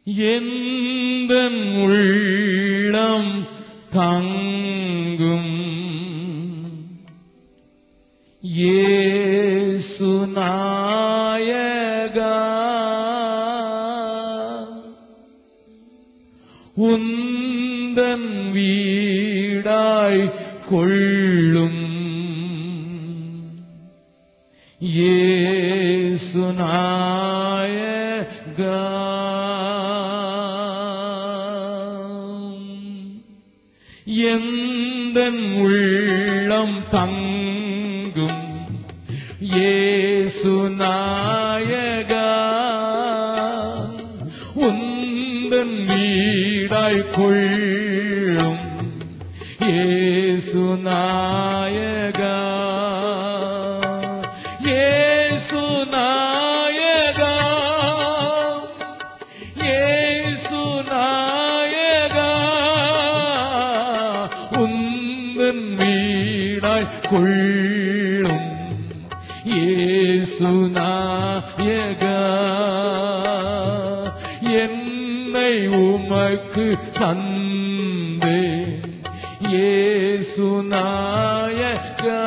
எந்தன் உள்ளம் தங்கும் இயேசு நாயகா, உந்தன் வீடாய் கொள்ளும் இயேசு நாயகா, எந்தன் உள்ளம் தங்கும் இயேசு நாயகா, உந்தன் வீடாய் கொள்ளும் இயேசு நாயகா, இயேசு நாயகா, இயேசு நாயகா, உந்தன் வீடாய் கொள்ளும் இயேசு நாயகா, என்னை உமக்கு தந்தேன் இயேசு நாயகா,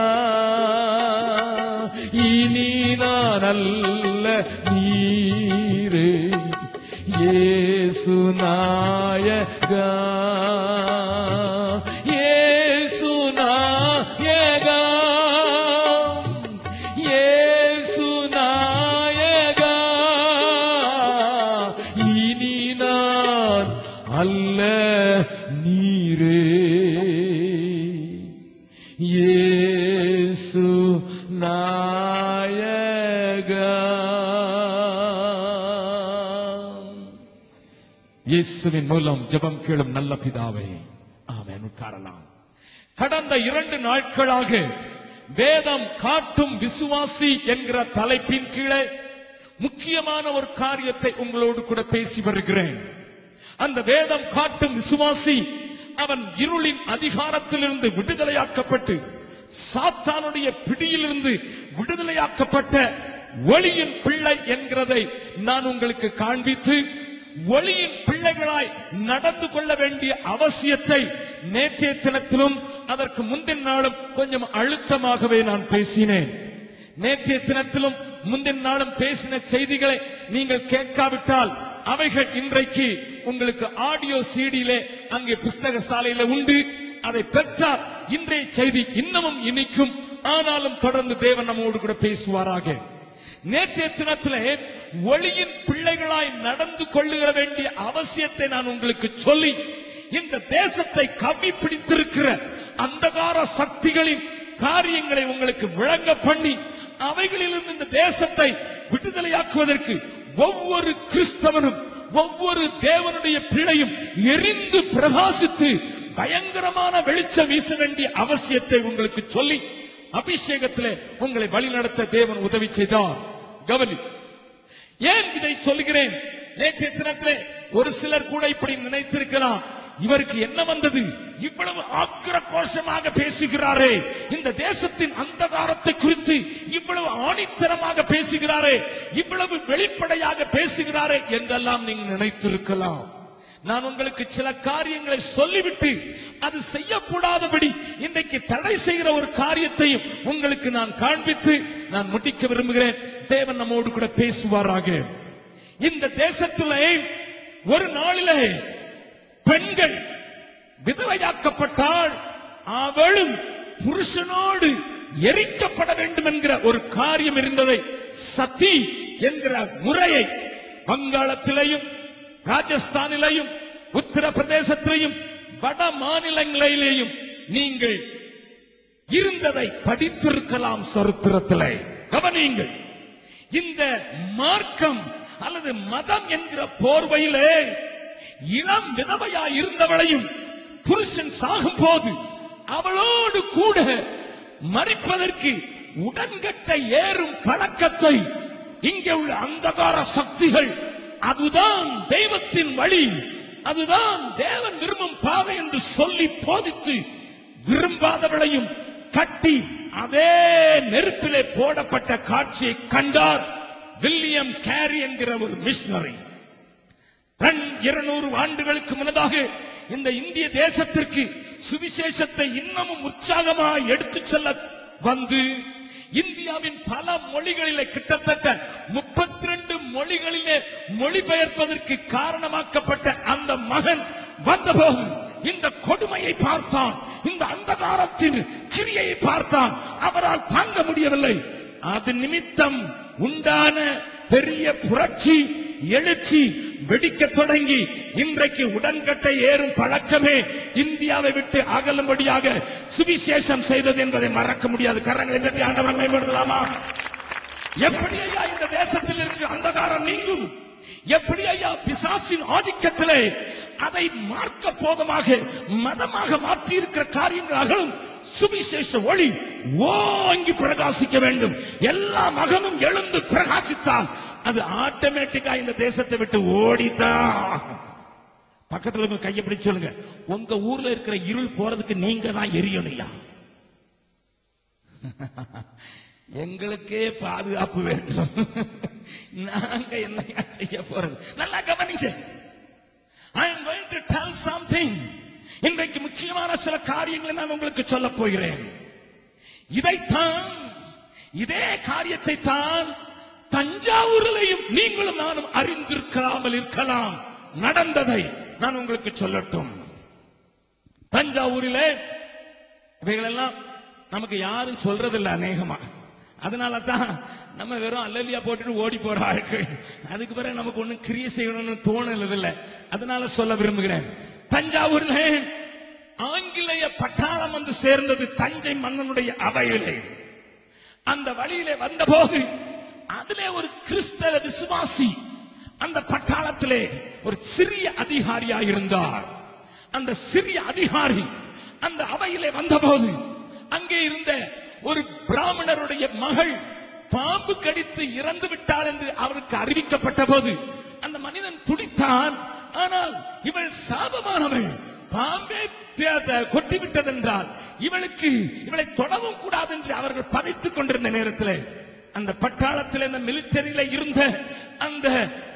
இனி நான் அல்ல நீரே இயேசு நாயகா, இயேசு நாயகா, இயேசு நாயகா, இனி நான் அல்ல நீரே இயேசு நாயகா. இயேசுவின் மூலம் ஜெபம் கேளும் நல்ல பிதாவே, ஆமென். உட்காரலாம். கடந்த 2 நாட்களாக வேதம் காட்டும் விசுவாசி என்கிற தலைப்பின் கீழே முக்கியமான ஒரு காரியத்தை உங்களோடு கூட பேசி வருகிறேன். அந்த வேதம் காட்டும் விசுவாசி அவன் இருளின் அதிகாரத்திலிருந்து விடுதலையாக்கப்பட்டு சாத்தானுடைய பிடியிலிருந்து விடுதலையாக்கப்பட்ட ஒளியின் பிள்ளை என்கிறதை நான் உங்களுக்கு காண்பித்து ஒளியின் பிள்ளைகளாய் நடந்து கொள்ள வேண்டிய அவசியத்தை நேற்றைய தினத்திலும் அதற்கு முந்தின நாளும் கொஞ்சம் அழுத்தமாகவே நான் பேசினேன். நேற்றைய தினத்திலும் முந்தின நாளும் பேசின செய்திகளை நீங்கள் கேட்காவிட்டால் அவைகள் இன்றைக்கு உங்களுக்கு ஆடியோ சிடியிலே அங்கே புஸ்தக சாலையில உண்டு. அதை பெற்றால் இன்றைய செய்தி இன்னமும் இனிக்கும். ஆனாலும் தொடர்ந்து தேவன் நம்மோடு கூட பேசுவாராக. நேற்றைய தினத்திலே ஒளியின் பிள்ளைகளாய் நடந்து கொள்ளுகிற வேண்டிய அவசியத்தை நான் உங்களுக்கு சொல்லி இந்த தேசத்தை கவ்வி பிடித்திருக்கிற அந்தகார சக்திகளின் காரியங்களை உங்களுக்கு விளங்க பண்ணி அவைகளிலிருந்து இந்த தேசத்தை விடுதலையாக்குவதற்கு ஒவ்வொரு கிறிஸ்தவனும் ஒவ்வொரு தேவனுடைய பிள்ளையும் எரிந்து பிரகாசித்து பயங்கரமான வெளிச்சம் வீச வேண்டிய அவசியத்தை உங்களுக்கு சொல்லி அபிஷேகத்திலே உங்களை வழிநடத்த தேவன் உதவி செய்தார். கவனி, ஏன் இதை சொல்லுகிறேன்? நேற்றைய தினத்திலே ஒரு சிலர் கூட இப்படி நினைத்திருக்கலாம், இவருக்கு என்ன வந்தது, இவ்வளவு ஆக்ரோஷமாக பேசுகிறாரே, இந்த தேசத்தின் அந்தகாரத்தை குறித்து இவ்வளவு ஆணித்தரமாக பேசுகிறாரே, இவ்வளவு வெளிப்படையாக பேசுகிறாரே என்றெல்லாம் நீங்கள் நினைத்திருக்கலாம். நான் உங்களுக்கு சில காரியங்களை சொல்லிவிட்டு அது செய்யக்கூடாதபடி இன்றைக்கு தடை செய்கிற ஒரு காரியத்தையும் உங்களுக்கு நான் காண்பித்து நான் முடிக்க விரும்புகிறேன். தேவன் நம்மோடு கூட பேசுவாராக. இந்த தேசத்திலே ஒரு நாளிலே பெண்கள் விதவையாக்கப்பட்டால் அவளும் புருஷனோடு எரிக்கப்பட வேண்டும் என்கிற ஒரு காரியம் இருந்ததை, சதி என்கிற முறையை வங்காளத்திலேயும் ராஜஸ்தானிலேயும் உத்தரப்பிரதேசத்திலேயும் வட மாநிலங்களிலேயும் நீங்கள் இருந்ததை படித்திருக்கலாம் சரித்திரத்திலே. கவனியுங்கள், இந்த மார்க்கம் அல்லது மதம் என்கிற போர்வையிலே இளம் விதவையாய் இருந்தவளையும் புருஷன் சாகும் போது அவளோடு கூட மரிப்பதற்கு உடன்கட்டை ஏறும் பழக்கத்தை இங்கே உள்ள அந்தகார சக்திகள், அதுதான் தெய்வத்தின் வழி, அதுதான் தேவன் விரும்பும் பாதை என்று சொல்லி போதித்து விரும்பாதவளையும் கட்டி அதே நெருப்பிலே போடப்பட்ட காட்சியை கண்டார் வில்லியம் கேரி என்கிற ஒரு மிஷனரி. 2 1200 ஆண்டுகளுக்கு முன்னதாக இந்த இந்திய தேசத்திற்கு சுவிசேஷத்தை இன்னமும் உற்சாகமாக எடுத்துச் செல்ல வந்து இந்தியாவின் பல மொழிகளிலே கிட்டத்தட்ட 32 மொழிகளிலே மொழிபெயர்ப்பதற்கு காரணமாக்கப்பட்ட அந்த மகன் வந்தபோது இந்த கொடுமையை பார்த்தான், இந்த அந்தகாரத்தின் கிரியையை பார்த்தான். அவரால் தாங்க முடியவில்லை. அது நிமித்தம் உண்டான பெரிய புரட்சி எழுச்சி வெடிக்க தொடங்கி இன்றைக்கு உடன்கட்டை ஏறும் பழக்கமே இந்தியாவை விட்டு அகலும்படியாக சுவிசேஷம் செய்தது என்பதை மறக்க முடியாது. கரங்களை தட்டி ஆண்டவரை மேம்படுத்தலாமா? எப்படி ஐயா இந்த தேசத்தில் இருக்கிற அந்தகாரம் நீங்கும்? எப்படி ஐயா பிசாசின் ஆதிக்கத்திலே அதை மார்க்க போதமாக மதமாக மாற்றி இருக்கிற காரியங்கள் அகலும்? சுவிசேஷ ஒளி ஓங்கி பிரகாசிக்க வேண்டும். எல்லா மகனும் எழுந்து பிரகாசித்தால் அது ஆட்டோமேட்டிக்கா இந்த தேசத்தை விட்டு ஓடிதான். பக்கத்துல இருந்து கையை பிடிச்சு சொல்லுங்க, உங்க ஊர்ல இருக்கிற இருள் போறதுக்கு நீங்க தான் எரியணும்யா. எங்களுக்கே பாதுகாப்பு வேண்டும், நாங்க என்ன செய்ய போறது? நல்லா கவனிங்க. I am going to tell something. இன்றைக்கு முக்கியமான சில காரியங்களை நான் உங்களுக்கு சொல்ல போகிறேன். இதைத்தான், இதே காரியத்தை தான் தஞ்சாவூரிலையும் நீங்களும் நானும் அறிந்திருக்காமல் இருக்கலாம். நடந்ததை நான் உங்களுக்கு சொல்லட்டும். தஞ்சாவூரிலே இவைகளெல்லாம் நமக்கு யாரும் சொல்றதில்லை அநேகமா. அதனாலதான் நம்ம வெறும் அல்லலியா போட்டுட்டு ஓடி போற ஆட்கள். அதுக்கு பிறகு நமக்கு ஒண்ணும் கிரியை செய்யணும்னு தோணல. அதனால சொல்ல விரும்புகிறேன். தஞ்சாவூர்ல ஆங்கிலேய பட்டாளம் வந்து சேர்ந்தது தஞ்சை மன்னனுடைய அவையிலே. அந்த வழியிலே வந்தபோது அதிலே ஒரு கிறிஸ்தவ விசுவாசி அந்த பட்டாளத்திலே ஒரு சிறிய அதிகாரியாக இருந்தார். அந்த சிறிய அதிகாரி அந்த அவையிலே வந்தபோது அங்கே இருந்த ஒரு பிராமணருடைய மகள் பாம்பு கடித்து இறந்து விட்டாள் என்று அவருக்கு அறிவிக்கப்பட்ட போது அந்த மனிதன் துடித்தான். ஆனால் இவள் சாபமானவள், பாம்பே கொட்டிவிட்டதென்றால் இவளை தொடவும் கூடாது என்று அவர்கள் பதைத்துக் கொண்டிருந்த நேரத்தில் அந்த பட்டாளத்தில் அந்த மிலிட்டரியில இருந்த அந்த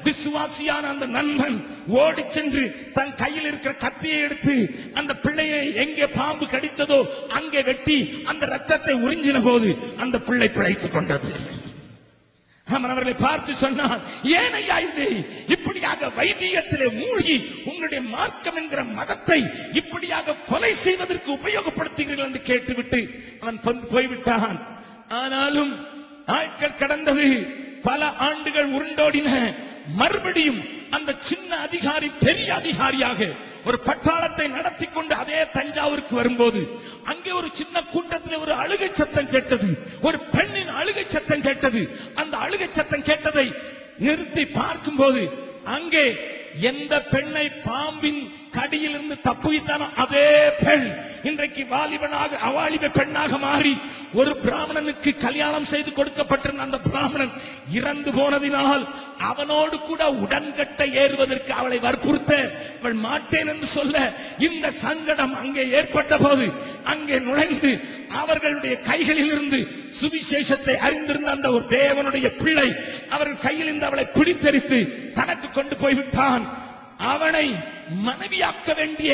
விசுவாசியான அந்த நண்பன் ஓடி சென்று தன் கையில் இருக்கிற கத்தியை எடுத்து அந்த பிள்ளையை எங்கே பாம்பு கடித்ததோ அங்கே வெட்டி அந்த ரத்தத்தை உறிஞ்சின போது அந்த பிள்ளை பிழைத்துக் கொண்டது. அவர்களை பார்த்து சொன்னான், ஏன் ஐயா இது இப்படியாக வைத்தியத்திலே மூழ்கி உங்களுடைய மார்க்கம் என்கிற மதத்தை இப்படியாக கொலை செய்வதற்கு உபயோகப்படுத்துகிறீர்கள் என்று கேட்டுவிட்டு அவன் போய்விட்டான். ஆனாலும் நாட்கள் கடந்தது, பல ஆண்டுகள் உருண்டோடின. மறுபடியும் அந்த சின்ன அதிகாரி பெரிய அதிகாரியாக ஒரு பட்டாளத்தை நடத்தி கொண்டு அதே தஞ்சாவூருக்கு வரும்போது அங்கே ஒரு சின்ன கூட்டத்தில் ஒரு அழுகை சத்தம் கேட்டது. ஒரு பெண்ணின் அழுகை சத்தம் கேட்டது. அந்த அழுகை சத்தம் கேட்டதை நிறுத்தி பார்க்கும்போது அங்கே எந்த பெண்ணை பாம்பின் கடியிலிருந்து தப்புவித்தானோ அதே பெண் இன்றைக்கு வாலிபனாக அவாலிப பெண்ணாக மாறி ஒரு பிராமணனுக்கு கல்யாணம் செய்து கொடுக்கப்பட்டிருந்த அந்த பிராமணன் இறந்து போனதினால் அவனோடு கூட உடன்கட்டை ஏறுவதற்கு அவளை வற்புறுத்த அவள் மாட்டேன் என்று சொல்ல இந்த சங்கடம் அங்கே ஏற்பட்ட போது அங்கே நுழைந்து அவர்களுடைய கைகளில் இருந்து சுவிசேஷத்தை அறிந்திருந்த அந்த ஒரு தேவனுடைய பிள்ளை அவர்கள் கையில் இருந்து அவளை பிடித்தெடுத்து தனக்கு கொண்டு போய்விட்டான். அவனை மனைவியாக்க வேண்டிய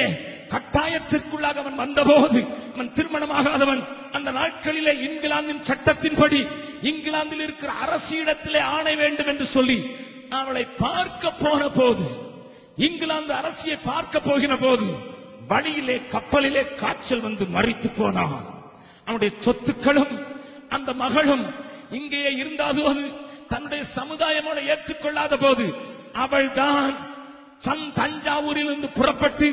கட்டாயத்திற்குள்ளாக அவன் வந்தபோது அவன் திருமணமாகாதவன். அந்த நாட்களிலே இங்கிலாந்தின் சட்டத்தின்படி இங்கிலாந்தில் இருக்கிற அரசியிடத்திலே ஆணை வேண்டும் என்று சொல்லி அவளை பார்க்க போன போது, இங்கிலாந்து அரசியை பார்க்க போகிற போது வழியிலே கப்பலிலே காய்ச்சல் வந்து மரித்து போனான். அவனுடைய சொத்துக்களும் அந்த மகளும் இங்கேயே இருந்தாலும் தன்னுடைய சமுதாயமோட ஏற்றுக்கொள்ளாத போது அவள்தான் தஞ்சாவூரிலிருந்து புறப்பட்டு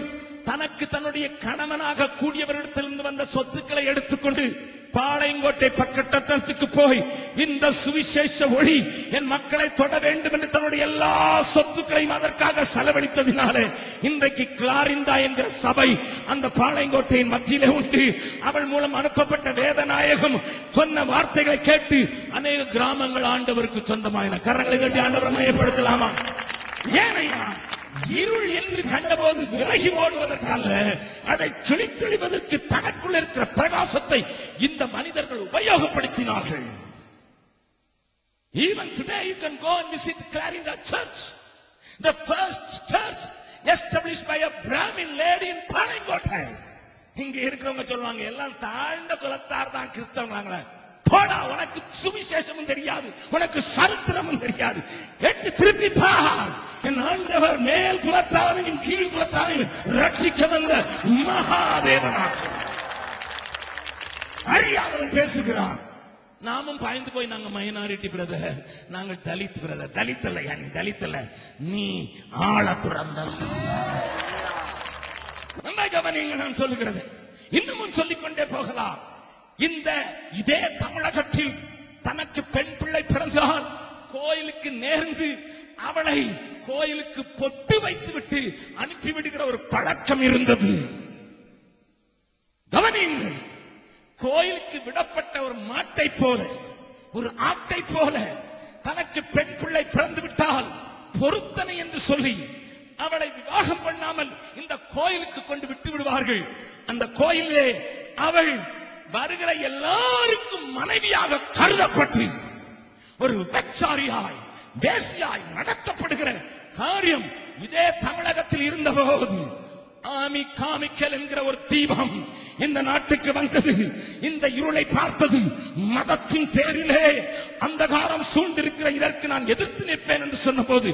தனக்கு தன்னுடைய கணவனாக கூடியவரிடத்திலிருந்து வந்த சொத்துக்களை எடுத்துக்கொண்டு பாளையங்கோட்டை பக்கத்துக்கு போய் இந்த சுவிசேஷ ஒளி என் மக்களை தொட வேண்டும் என்று தன்னுடைய எல்லா சொத்துக்களையும் அதற்காக செலவழித்ததினாலே இன்றைக்கு கிளாரிந்தா என்கிற சபை அந்த பாளையங்கோட்டையின் மத்தியிலே உண்டு. அவள் மூலம் அனுப்பப்பட்ட வேதநாயகம் சொன்ன வார்த்தைகளை கேட்டு அநேக கிராமங்கள் ஆண்டவருக்கு சொந்தமான. கரங்களை கட்டி ஆண்டவரை மையப்படுத்தலாமா? ஏனையா இருள் என்று கண்டபோது விலகி ஓடுவதற்கல்ல, அதை கிழித்தெளிவதற்கு தனக்குள் இருக்கிற பிரகாசத்தை இந்த மனிதர்கள் உபயோகப்படுத்தினார்கள். Even today you can go and visit Clarinda Church, the first church established by a Brahmin lady in Palangotai. இங்க இருக்கிறவங்க சொல்லுவாங்க எல்லாம் தாழ்ந்த குலத்தார் தான் கிறிஸ்தவங்களா. போடா, உனக்கு சுவிசேஷமும் தெரியாது, உனக்கு சரித்திரமும் தெரியாது. எட்டு திருப்பி பார், என் ஆண்டவர் மேல் குலத்தாரையும் கீழ் குலத்தாரையும் ரட்சிக்க வந்த மகாதேவனாக அறியாதவன் பேசுகிறான். நாமும் பாய்ந்து போய் நாங்க மைனாரிட்டி பிரதர், நாங்கள் தலித் பிரதர். தலித் இல்லையா நீ? தலித் இல்ல, நீ ஆள துறந்தவன். நம்ம கவனிங்க, நான் சொல்லுகிறது இன்னமும் சொல்லிக்கொண்டே போகலாம். இதே தமிழகத்தில் தனக்கு பெண் பிள்ளை பிறந்தால் கோயிலுக்கு நேர்ந்து அவளை கோயிலுக்கு பொட்டு வைத்துவிட்டு அனுப்பிவிடுகிற ஒரு பழக்கம் இருந்தது. கவனியுங்கள், கோயிலுக்கு விடப்பட்ட ஒரு மாட்டை போல, ஒரு ஆட்டை போல தனக்கு பெண் பிள்ளை பிறந்து விட்டால் பொருத்தனை என்று சொல்லி அவளை விவாகம் பண்ணாமல் இந்த கோயிலுக்கு கொண்டு விட்டு விடுவார்கள். அந்த கோயிலே அவள் வருகிற எல்லாருக்கும் மனைவியாக கருதப்பட்டு ஒரு விபச்சாரியாய் வேசியாய் நடத்தப்படுகிற காரியம் இதே தமிழகத்தில் இருந்தபோது ஆமி காமிக்கல் என்கிற ஒரு தீபம் இந்த நாட்டுக்கு வந்தது. இந்த இருளை பார்த்தது. மதத்தின் பேரிலே அந்தகாரம் சூழ்ந்திருக்கிற இதற்கு நான் எதிர்த்து நிற்பேன் என்று சொன்ன போது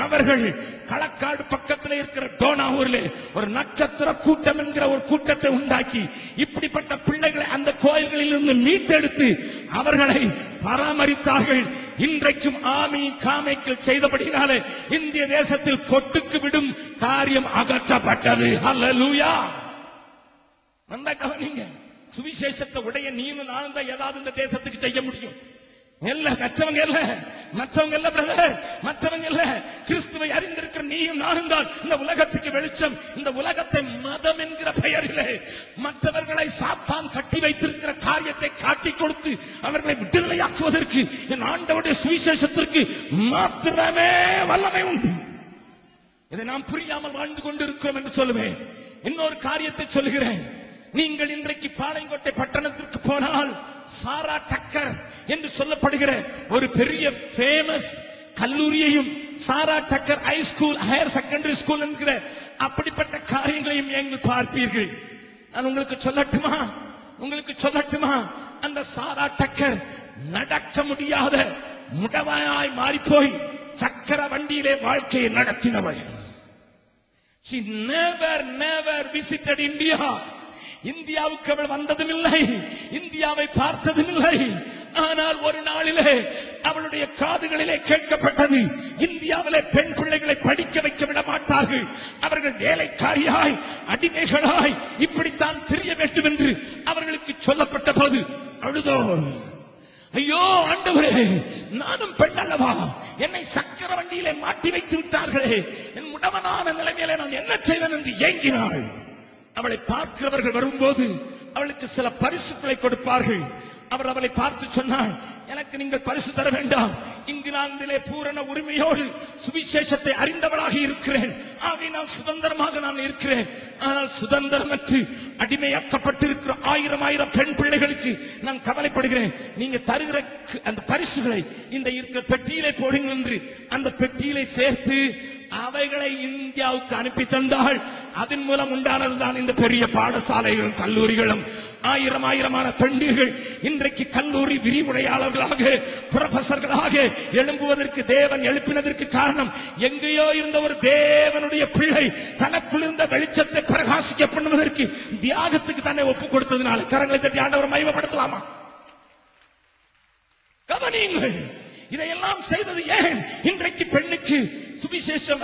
அவர்கள் களக்காடு பக்கத்தில் இருக்கிற டோனாவூரிலே ஒரு நட்சத்திர கூட்டம் என்கிற ஒரு கூட்டத்தை உண்டாக்கி இப்படிப்பட்ட பிள்ளைகளை அந்த கோயில்களில் இருந்து மீட்டெடுத்து அவர்களை பராமரித்தார்கள். இன்றைக்கும் ஆமி காமைக்கல் செய்தபடினாலே இந்திய தேசத்தில் கொட்டுக்கு விடும் காரியம் அகற்றப்பட்டது. ஹல்லேலூயா. வந்த கவனிங்க, சுவிசேஷத்தை உடைய நீனும் நானும் தான் ஏதாவது இந்த தேசத்துக்கு செய்ய முடியும். இல்ல மற்றவங்க இல்ல, மற்றவங்க இல்ல பிரதர், மற்றவங்க இல்ல. கிறிஸ்துவை அறிந்திருக்கிற நீயும் நானும் தான் இந்த உலகத்துக்கு வெளிச்சம். இந்த உலகத்தை மதம் என்கிற பெயரிலே மற்றவர்களை சாத்தான் கட்டி வைத்திருக்கிற காரியத்தை காட்டிக் கொடுத்து அவர்களை விடுதலையாக்குவதற்கு என் ஆண்டவருடைய சுவிசேஷத்திற்கு மாத்திரமே வல்லமை உண்டு. இதை நாம் புரியாமல் வாழ்ந்து கொண்டிருக்கிறோம் என்று சொல்லுவேன். இன்னொரு காரியத்தை சொல்லுகிறேன். நீங்கள் இன்றைக்கு பாளையங்கோட்டை பட்டணத்திற்கு போனால் சாரா டக்கர் என்று சொல்லப்படுகிற ஒரு பெரிய ஃபேமஸ் கல்லூரியையும் Sarah Tucker high school higher secondary school என்கிற அப்படிப்பட்ட காரியங்களையும் நீங்கள் பார்ப்பீர்கள். நான் உங்களுக்கு சொல்லட்டுமா, அந்த சாரா டக்கர் நடக்க முடியாத முடவாய் மாறிப்போய் சக்கர வண்டியிலே வாழ்க்கையை நடத்தினவள். She never visited India. இந்தியாவுக்கு அவள் வந்ததும் இல்லை, இந்தியாவை பார்த்ததும் இல்லை. ஆனால் ஒரு நாளிலே அவளுடைய காதுகளிலே கேட்கப்பட்டது, இந்தியாவிலே பெண் பிள்ளைகளை படிக்க வைக்க விட மாட்டார்கள், அவர்கள் வேலைக்காரியாய் அடிமைகளாய் இப்படித்தான் தெரிய வேண்டும் என்று அவர்களுக்கு சொல்லப்பட்ட போது அழுதோ. ஐயோ ஆண்டவரே, நானும் பெண் அல்லவா, என்னை சக்கர வண்டியிலே மாட்டி வைத்து விட்டார்களே, என் முடவனான நிலைமையிலே நான் என்ன செய்வேன் என்று ஏங்கினாள். அவளை பார்க்கிறவர்கள் வரும்போது அவளுக்கு சில பரிசுகளை கொடுப்பார்கள். அவர் அவளை பார்த்து சொன்னாள், எனக்கு நீங்கள் பரிசு தர வேண்டாம், இங்கிலாந்திலே பூரண உரிமையோடு சுவிசேஷத்தை அறிந்தவளாக இருக்கிறேன், ஆகவே நான் சுதந்திரமாக நான் இருக்கிறேன். ஆனால் சுதந்திரமற்று அடிமையாக்கப்பட்டிருக்கிற ஆயிரம் பெண் பிள்ளைகளுக்கு நான் கவலைப்படுகிறேன். நீங்க தருகிற அந்த பரிசுகளை இந்த இருக்கிற பெட்டியிலே போடுங்க என்று அந்த பெட்டியிலே சேர்த்து அவைகளை இந்தியாவுக்கு அனுப்பி தந்தால் அதன் மூலம் உண்டானதுதான் இந்த பெரிய பாடசாலைகளும் கல்லூரிகளும். ஆயிரமான பெண்கள் இன்றைக்கு கல்லூரி விரிவுரையாளர்களாக புரொஃபசர்களாக எழும்புவதற்கு தேவன் எழுப்பினதற்கு காரணம், எங்கேயோ இருந்த ஒரு தேவனுடைய பிள்ளை தனக்குள் இருந்த வெளிச்சத்தை பிரகாசிக்க பண்ணுவதற்கு தியாகத்துக்கு தன்னை ஒப்புக் கொடுத்ததுனால. கரங்களை தட்டி ஆண்டவரை மகிமைப்படுத்தலாமா? கவனியுங்கள், இதையெல்லாம் செய்தது ஏன்? இன்றைக்கு பெண்ணுக்கு சுவிசேஷம்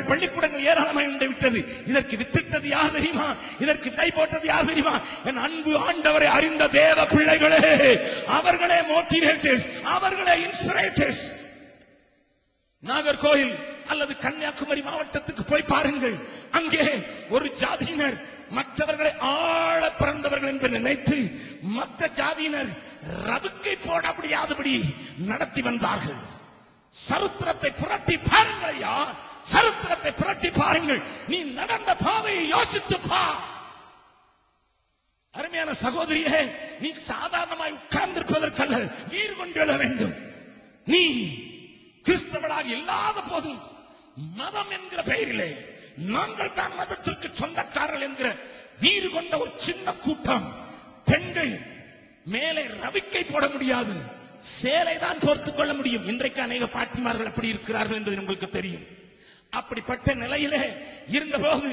பள்ளிக்கூடங்கள் ஏராளமாய் உண்டு விட்டது. இதற்கு வித்திட்டது யார் தெரியுமா? இதற்கு விதை போட்டது யார் தெரியுமா? என் அன்பு ஆண்டவரை அறிந்த தேவ பிள்ளைகளே, அவர்களே மோட்டிவேட்டர்ஸ், அவர்களே இன்ஸ்பிரேட்டர்ஸ். நாகர்கோயில் அல்லது கன்னியாகுமரி மாவட்டத்துக்கு போய் பாருங்கள். அங்கே ஒரு ஜாதியினர் மற்றவர்களை ஆள பிறந்தவர்கள் என்று நினைத்து மற்ற ஜாதியினர் ரவுக்கை போட முடியாதபடி நடத்தி வந்தார்கள். சரித்திரத்தை புரட்டி பாருங்கள் ஐயா, சரித்திரத்தை புரட்டி பாருங்கள். நீ நடந்த பாதையை யோசித்து பார். அருமையான சகோதரியே, நீ சாதாரணமாய் உட்கார்ந்திருப்பதற்கல்ல, வீர் கொண்டு எழ வேண்டும். நீ கிறிஸ்தவனாக இல்லாத போதும் மதம் என்கிற பெயரிலே நாங்கள் தான் மதத்திற்கு சொந்தக்காரர்கள் என்கிற வீறு கொண்ட ஒரு சின்ன கூட்டம். பெண்கள் மேலே ரவிக்கை போட முடியாது, சேலை தான் போர்த்துக் கொள்ள முடியும். இன்றைக்கு அநேக பாட்டிமார்கள் அப்படி இருக்கிறார்கள் என்பது உங்களுக்கு தெரியும். அப்படிப்பட்ட நிலையிலே இருந்தபோது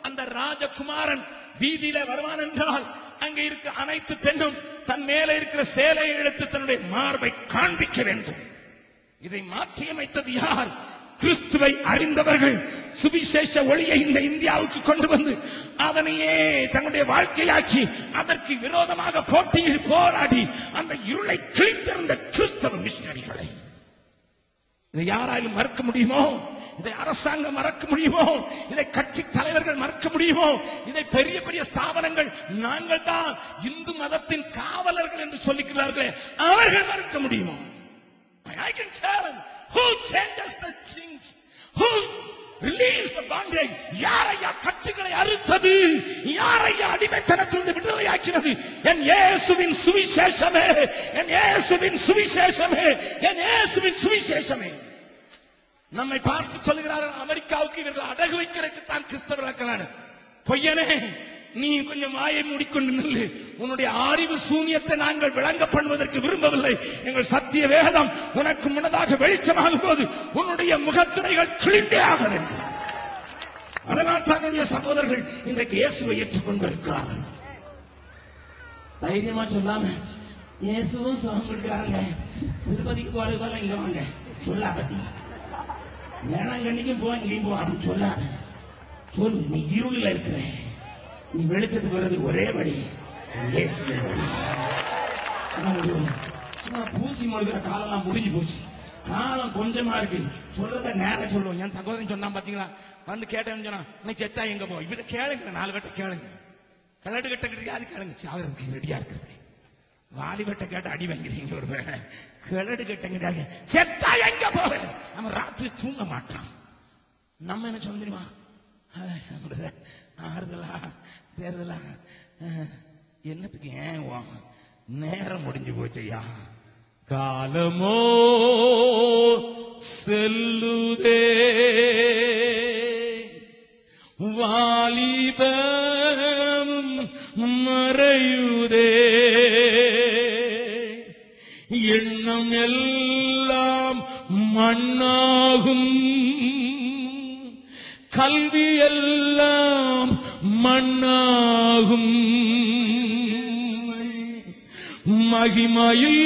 அந்த ராஜகுமாரன் வீதியில வருவான் என்றால் அங்கே இருக்க அனைத்து பெண்ணும் தன் மேலே இருக்கிற சேலையை எடுத்து தன்னுடைய மார்பை காண்பிக்க வேண்டும். இதை மாற்றியமைத்தது யார்? கிறிஸ்துவை அறிந்தவர்கள் சுவிசேஷ ஒளியை இந்த இந்தியாவுக்கு கொண்டு வந்து அதனையே தங்களுடைய வாழ்க்கையாக்கி அதற்கு விரோதமாக போட்டியில் போராடி அந்த இருளை கிழித்திருந்த கிறிஸ்தவ மிஷனரிகளை இதை யாராலும் மறுக்க முடியுமோ? இதை அரசாங்கம் மறக்க முடியுமோ? இதை கட்சி தலைவர்கள் மறக்க முடியுமோ? இதை பெரிய பெரிய ஸ்தாபனங்கள் நாங்கள் தான் இந்து மதத்தின் காவலர்கள் என்று சொல்லிக்கிறார்களே, அவர்கள் மறுக்க முடியுமோ? I can tell him who changes the things, who released the bondage. யாரையா கட்டுகளை அறுத்தது? யாரையா அடிமைத்தனத்திலிருந்து விடுதலையாக்கினது? என் இயேசுவின் சுவிசேஷமே, என் இயேசுவின் சுவிசேஷமே, என் இயேசுவின் சுவிசேஷமே. நம்மை பார்த்து சொல்கிறார்கள் அமெரிக்காவுக்கு இவர்கள் அடகு வைக்கிறதுக்கு கிறிஸ்தவர்கள். பொய்யனே, நீ கொஞ்சம் வாயை மூடிக்கொண்டு நில்லு. உன்னுடைய அறிவு சூனியத்தை நாங்கள் விளங்க பண்ணுவதற்கு விரும்பவில்லை. எங்கள் சத்திய வேதம் உனக்கு முன்னதாக வெளிச்சமாகும் போது உன்னுடைய முகத்திரைகள் கிழிந்தே ஆக வேண்டும். அதனால் தன்னுடைய சகோதரர்கள் இன்றைக்கு இயேசுவை ஏற்றுக்கொண்டிருக்கிறார்கள். தைரியமா சொல்லாம இயேசுவும் சுகம் கொடுக்கிறாங்க, திருப்பதிக்கு போறதுக்கு இங்க வாங்க சொல்லாத, வேளாங்கண்ணிக்கும் போ இங்கேயும் போ அப்படின்னு சொல்லாத. சொல்லு, நீ இருளில் இருக்கிற, நீ வெளிச்சத்துக்கு வர்றது ஒரே வழி சும்மா பூசி மொழிகிற காலம் முடிஞ்சு போச்சு. காலம் கொஞ்சமா இருக்கு, சொல்றத நேரம் சொல்லுவோம். என் சகோதரன் சொன்னா பாத்தீங்களா, வந்து கேட்டேன்னு சொன்னா நீ செத்தா எங்க போ, இவரை கேளுங்க, 4 பேட்ட கேளுங்க, கலடு கட்ட கிடையாது கேளுங்க, சாகிறதுக்கு ரெடியா இருக்கிறது. வாலி வெட்ட கேட்ட அடி வாங்கிறீங்க, ஒரு கிழடு கட்டங்க செத்தா எங்க போவ, அவன் ராத்திரி தூங்க மாட்டான். நம்ம என்ன சொல்ல தெரியுமா, ஆறுதலா தேர்தலா என்னத்துக்கு, ஏன் நேரம் முடிஞ்சு போச்சையா, காலமோ செல்லுதே வாலிபம் மறையுதே, எண்ணம் எல்லாம் மண்ணாகும், கல்வி எல்லாம் மண்ணாகும், மகிமையில்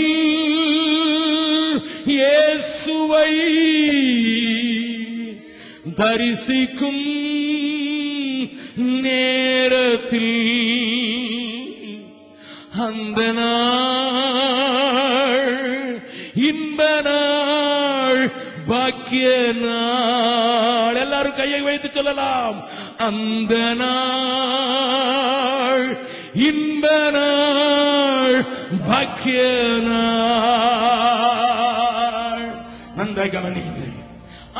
இயேசுவை தரிசிக்கும் நேரத்தில் அந்த நாள் இன்ப நாள், பாக்கிய நாள். எல்லாரும் கையை வைத்து சொல்லலாம், அந்த நாள் இன்ப நாள், பாக்கிய நாள். நன்றாய் கவனியுங்கள்.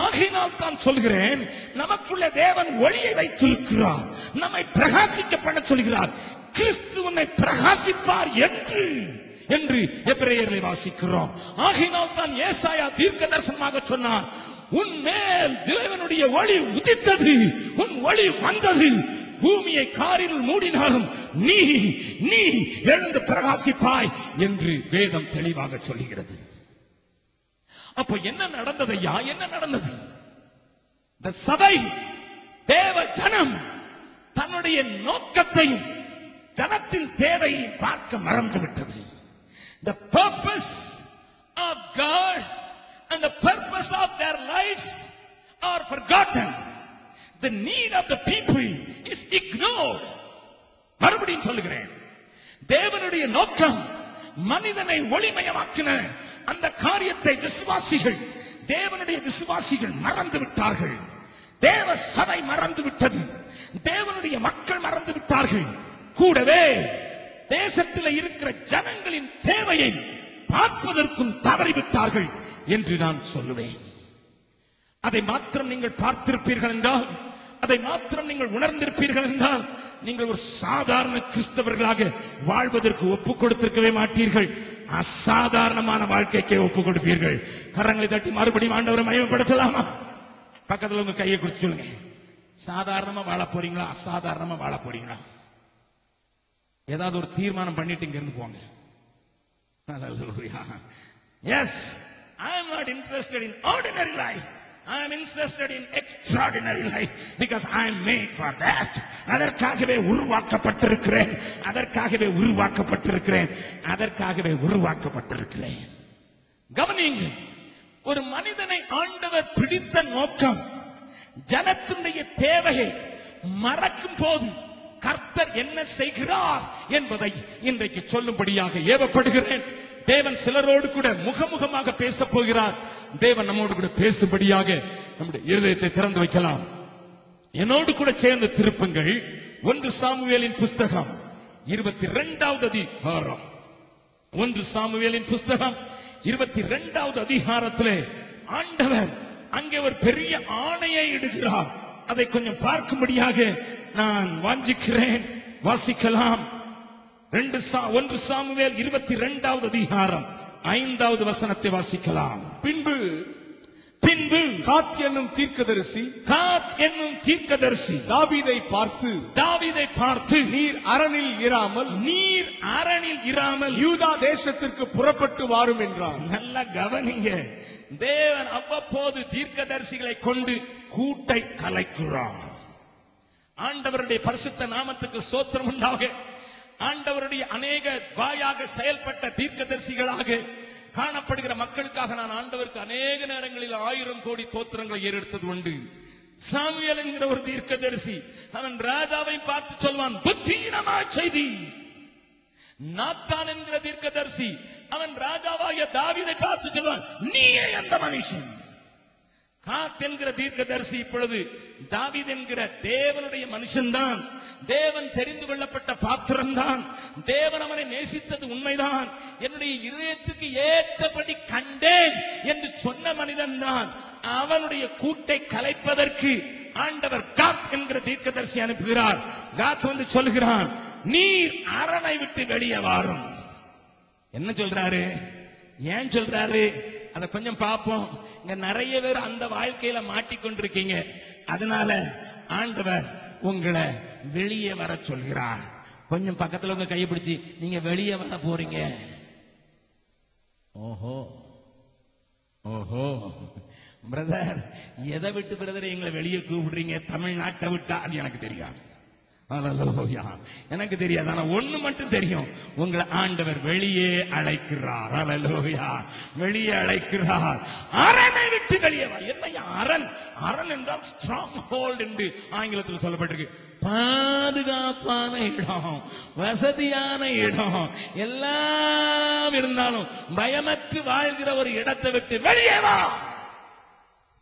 ஆகையினால் தான் சொல்கிறேன், நமக்குள்ள தேவன் ஒளியை வைத்திருக்கிறார், நம்மை பிரகாசிக்க பண்ண சொல்கிறார். கிறிஸ்து உன்னை பிரகாசிப்பார் என்று எபிரேயர்களை வாசிக்கிறோம். ஆகையினால் தான் ஏசாயா தீர்க்க தரிசனமாக சொன்னார், உன் மேல் தேவனுடைய ஒளி உதித்தது, உன் ஒளி வந்தது, பூமியை காரில் மூடினாலும் நீ நீ எழுந்து பிரகாசிப்பாய் என்று வேதம் தெளிவாக சொல்லுகிறது. அப்போ என்ன நடந்தது ஐயா? என்ன நடந்தது? இந்த சபை, தேவ ஜனம் தன்னுடைய நோக்கத்தையும் ஜனத்தின் தேவையை பார்க்க மறந்துவிட்டது. The purpose of God and the purpose of their lives are forgotten. The need of the people is ignored. மறுபடியும் சொல்லுகிறேன், தேவனுடைய நோக்கம் மனிதனை ஒளிமயமாக்கின அந்த காரியத்தை விசுவாசிகள், தேவனுடைய விசுவாசிகள் மறந்து விட்டார்கள். தேவ சபை மறந்து விட்டது, தேவனுடைய மக்கள் மறந்து விட்டார்கள். கூடவே தேசத்தில் இருக்கிற ஜனங்களின் தேவையை பார்ப்பதற்கும் தவறிவிட்டார்கள் என்று நான் சொல்லுவேன். அதை மாத்திரம் நீங்கள் பார்த்திருப்பீர்கள் என்றால், அதை மாத்திரம் நீங்கள் உணர்ந்திருப்பீர்கள் என்றால், நீங்கள் ஒரு சாதாரண கிறிஸ்தவர்களாக வாழ்வதற்கு ஒப்புக் கொடுத்திருக்கவே மாட்டீர்கள். அசாதாரணமான வாழ்க்கைக்கே ஒப்புக் கொடுப்பீர்கள். கரங்களை தட்டி மறுபடியும் ஆண்டவரை மகிமைப்படுத்தலாமா? பக்கத்தில் உங்க கையை குறிச்சு சொல்லுங்க, சாதாரணமா வாழ போறீங்களா, அசாதாரணமா வாழ போறீங்களா? ஏதாவது ஒரு தீர்மானம் பண்ணிட்டு இங்க இருந்து போங்க. Yes, I am not interested in ordinary life. I am interested in extraordinary life because I am made for that. அதற்காகவே உருவாக்கப்பட்டிருக்கிறேன், அதற்காகவே உருவாக்கப்பட்டிருக்கிறேன், அதற்காகவே உருவாக்கப்பட்டிருக்கிறேன். கவனியுங்கள், ஒரு மனிதனை ஆண்டவர் பிடித்த நோக்கம் ஜனத்தினுடைய தேவையை மறக்கும் போது கர்த்தர் என்ன செய்கிறார் என்பதை இன்றைக்கு சொல்லும்படியாக ஏவப்படுகிறேன். தேவன் சிலரோடு கூட முகமுகமாக பேச போகிறார். தேவன் நம்மோடு கூட பேசும்படியாக நம்முடைய இருதயத்தை திறந்து வைக்கலாம். என்னோடு கூட சேர்ந்து திருப்புங்கள் 1 சாமுவேலின் புஸ்தகம் 22வது அதிகாரம். 1 சாமுவேலின் புஸ்தகம் 22வது அதிகாரத்திலே ஆண்டவர் அங்கே ஒரு பெரிய ஆணையை இடுகிறார். அதை கொஞ்சம் பார்க்கும்படியாக நான் வாஞ்சிக்கிறேன். வாசிக்கலாம். 1 சாமுவேல் 22வது அதிகாரம் 5வது வசனத்தை வாசிக்கலாம். பின்பு காத் என்னும் தீர்க்கதரிசி தாவீதை பார்த்து நீர் அரணில் இராமல் யூதா தேசத்திற்கு புறப்பட்டு வாரும் என்றார். நல்ல கவனிங்க, தேவன் அவ்வப்போது தீர்க்கதரிசிகளை கொண்டு கூட்டை கலைக்கிறார். ஆண்டவருடைய பரிசுத்த நாமத்துக்கு ஸ்தோத்திரம் உண்டாக. ஆண்டவருடைய அநேக வாயாக செயல்பட்ட தீர்க்கதரிசிகளாக காணப்படுகிற மக்களுக்காக நான் ஆண்டவருக்கு அநேக நேரங்களில் 1000 கோடி தோத்திரங்களை ஏறெடுத்தது உண்டு. சாமுவேல் என்கிற ஒரு தீர்க்கதரிசி அவன் ராஜாவை பார்த்து சொல்வான், புத்தியினமா செய்தி. நாத்தான் என்கிற தீர்க்கதரிசி அவன் ராஜாவாகிய தாவீதை பார்த்து சொல்வான், நீயே அந்த மனுஷன். காத் என்கிற தீர்க்கதரிசி இப்பொழுது தாவீது என்கிற தேவனுடைய மனுஷன்தான், தேவன் தெரிந்து கொள்ளப்பட்ட பாத்திரம் தான், தேவன் அவனை நேசித்தது உண்மைதான், என்னுடைய இதயத்துக்கு ஏற்றபடி கண்டேன் என்று சொன்ன மனிதன் தான். அவனுடைய கூட்டை கலைப்பதற்கு ஆண்டவர் காத் என்கிற தீர்க்கதரிசி அனுப்புகிறார். காத் வந்து சொல்கிறான், நீர் அரணை விட்டு வெளியே வாரும். என்ன சொல்றாரு, ஏன் சொல்றாரு, அத கொஞ்சம் பார்ப்போம். இங்க நிறைய பேர் அந்த வாழ்க்கையில மாட்டிக்கொண்டிருக்கீங்க. அதனால ஆண்டவர் உங்களை வெளியே வர சொல்கிறார். கொஞ்சம் பக்கத்துல உங்க கையை பிடிச்சி நீங்க வெளியே வர போறீங்க. ஓஹோ ஓஹோ பிரதர், எதை விட்டு பிரதர் எங்களை வெளியே கூப்பிடுறீங்க? தமிழ்நாட்டை விட்டா? அது எனக்கு தெரியாது, எனக்கு தெரியாது. ஆனா ஒண்ணு மட்டும் தெரியும், உங்களை ஆண்டவர் வெளியே அழைக்கிறார். அல்லேலூயா, வெளியே அழைக்கிறார். அரனை விட்டு வெளியே வா. என்னையா அரண்? அரண் என்றால் ஸ்ட்ராங் ஹோல்ட் என்று ஆங்கிலத்தில் சொல்லப்பட்டிருக்கு. பாதுகாப்பான இடம், வசதியான இடம், எல்லாம் இருந்தாலும் பயமற்று வாழ்கிற ஒரு இடத்தை விட்டு வெளியே வா.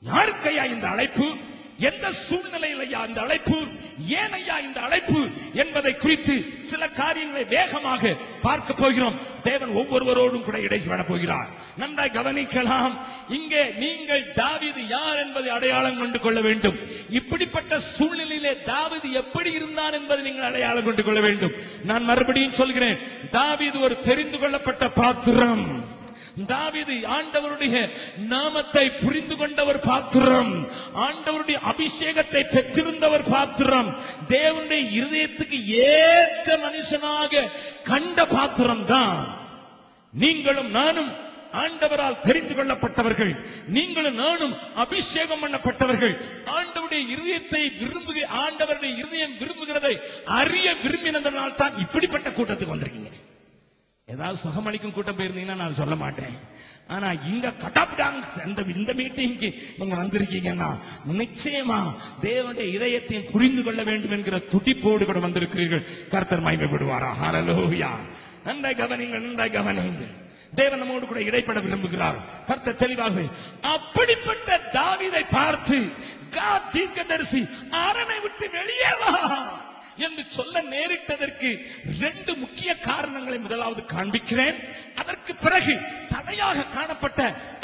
யாருக்கையா இந்த அழைப்பு? எந்த சூழ்நிலையிலையா இந்த அழைப்பு? ஏனையா இந்த அழைப்பு என்பதை குறித்து சில காரியங்களை வேகமாக பார்க்க போகிறோம். தேவன் ஒவ்வொருவரோடும் கூட இடைப்பட போகிறார். நன்றாய் கவனிக்கலாம். இங்கே நீங்கள் தாவீது யார் என்பதை அடையாளம் கொண்டு கொள்ள வேண்டும். இப்படிப்பட்ட சூழ்நிலையிலே தாவீது எப்படி இருந்தான் என்பதை நீங்கள் அடையாளம் கொண்டு கொள்ள வேண்டும். நான் மறுபடியும் சொல்கிறேன், தாவீது ஒரு தெரிந்து கொள்ளப்பட்ட பாத்திரம். தாவீது ஆண்டவருடைய நாமத்தை புரிந்து கொண்டவர் பாத்திரம், ஆண்டவருடைய அபிஷேகத்தை பெற்றிருந்தவர் பாத்திரம், தேவனுடைய இருதயத்துக்கு ஏற்ற மனுஷனாக கண்ட பாத்திரம் தான். நீங்களும் நானும் ஆண்டவரால் தெரிந்து கொள்ளப்பட்டவர்கள், நீங்களும் நானும் அபிஷேகம் பண்ணப்பட்டவர்கள். ஆண்டவருடைய இருதயத்தை ஆண்டவருடைய இருதயம் விரும்புகிறதை அறிய விரும்பினதனால் தான் இப்படிப்பட்ட கூட்டத்துக்கு வந்திருக்கீங்க. ஏதாவது சுகமளிக்கும் கூட்டம் போயிருந்தீங்கன்னா நான் சொல்ல மாட்டேன். ஆனா இங்க இந்த மீட்டிங்க்கு நீங்க வந்திருக்கீங்கன்னா நிச்சயமா தேவனுடைய இதயத்தையும் புரிந்து கொள்ள வேண்டும் என்கிற துடிப்போடு கூட வந்திருக்கிறீர்கள். கர்த்தர் மகிமைப்படுவாரா? ஹல்லேலூயா. நன்றாய் கவனிங்கள், நன்றாய் கவனிங்கள். தேவன் நம்மோடு கூட இடைப்பட விரும்புகிறார். கர்த்தர் தெளிவாகவே அப்படிப்பட்ட தாவீதை பார்த்து காத் தீர்க்கதரிசி அரனை விட்டு வெளியே வா என்று சொல்ல நேரிட்டதற்கு 2 முக்கிய காரணங்களை முதலாவது காண்பிக்கிறேன். அதற்கு பிறகு தடையாக காணப்பட்ட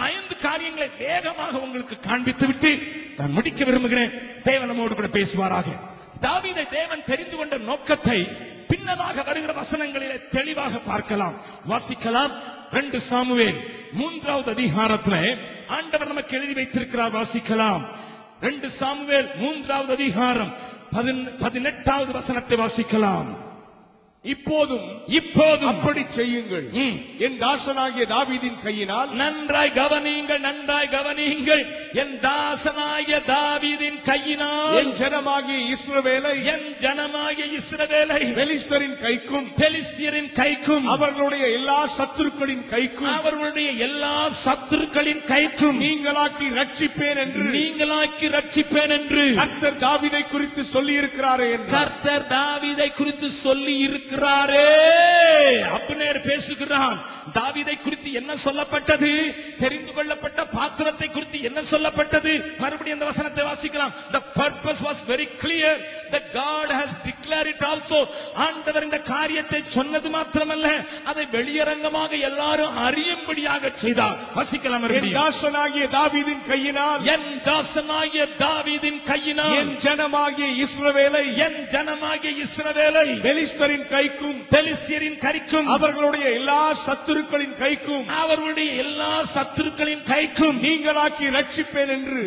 5 காரியங்களை வேகமாக உங்களுக்கு காண்பித்து விட்டு நான் முடிக்க விரும்புகிறேன். தேவன் நம்மோடு கூட பேசுவாராக. தாவீதை தேவன் தெரிந்து கொண்ட நோக்கத்தை பின்னதாக வருகிற வசனங்களிலே தெளிவாக பார்க்கலாம், வாசிக்கலாம். 2 சாமுவேல் 3வது அதிகாரத்திலே ஆண்டவர் நமக்கு எழுதி வைத்திருக்கிறார். வாசிக்கலாம். 2 சாமுவேல் 3வது அதிகாரம் 18வது வசனத்தை வாசிக்கலாம். இப்போதும் அப்படி செய்யுங்கள், என் தாசனாகிய தாவீதின் கையினால். நன்றாய் கவனியுங்கள், என் தாசனாகிய தாவீதின் கையினால் என் ஜனமாகிய இஸ்ரவேலை பெலிஸ்தரின் கைக்கும் அவர்களுடைய எல்லா சத்துருக்களின் கைக்கும் நீங்களாக்கி ரட்சிப்பேன் என்று கர்த்தர் தாவீதை குறித்து சொல்லி இருக்கிறாரே. கர்த்தர் தாவீதை குறித்து சொல்லி இருக்கிறாரே. அப்னேர் பேசுகிறான். தாவீதை குறித்து என்ன சொல்லப்பட்டது? தெரிந்து கொள்ளப்பட்ட பாத்திரத்தை குறித்து என்ன சொல்லப்பட்டது? மறுபடியும் அந்த வசனத்தை வாசிக்கலாம். The purpose was very clear that God has declared it also. ஆண்டவர் இந்த காரியத்தை சொன்னது மாத்திரமல்ல, அதை வெளியரங்கமாக எல்லாரும் அறியும்படியாக செய்தார். வாசிக்கலாம் மறுபடியும். என் தாசனாகிய தாவீதின் கையினால் என் ஜனமாகிய இஸ்ரவேலை பெலிஸ்தரின் கைக்கும் அவர்களுடைய எல்லா சத்துருக்களின் கைக்கும் நீங்களாக்கி ரட்சிப்பேன் என்று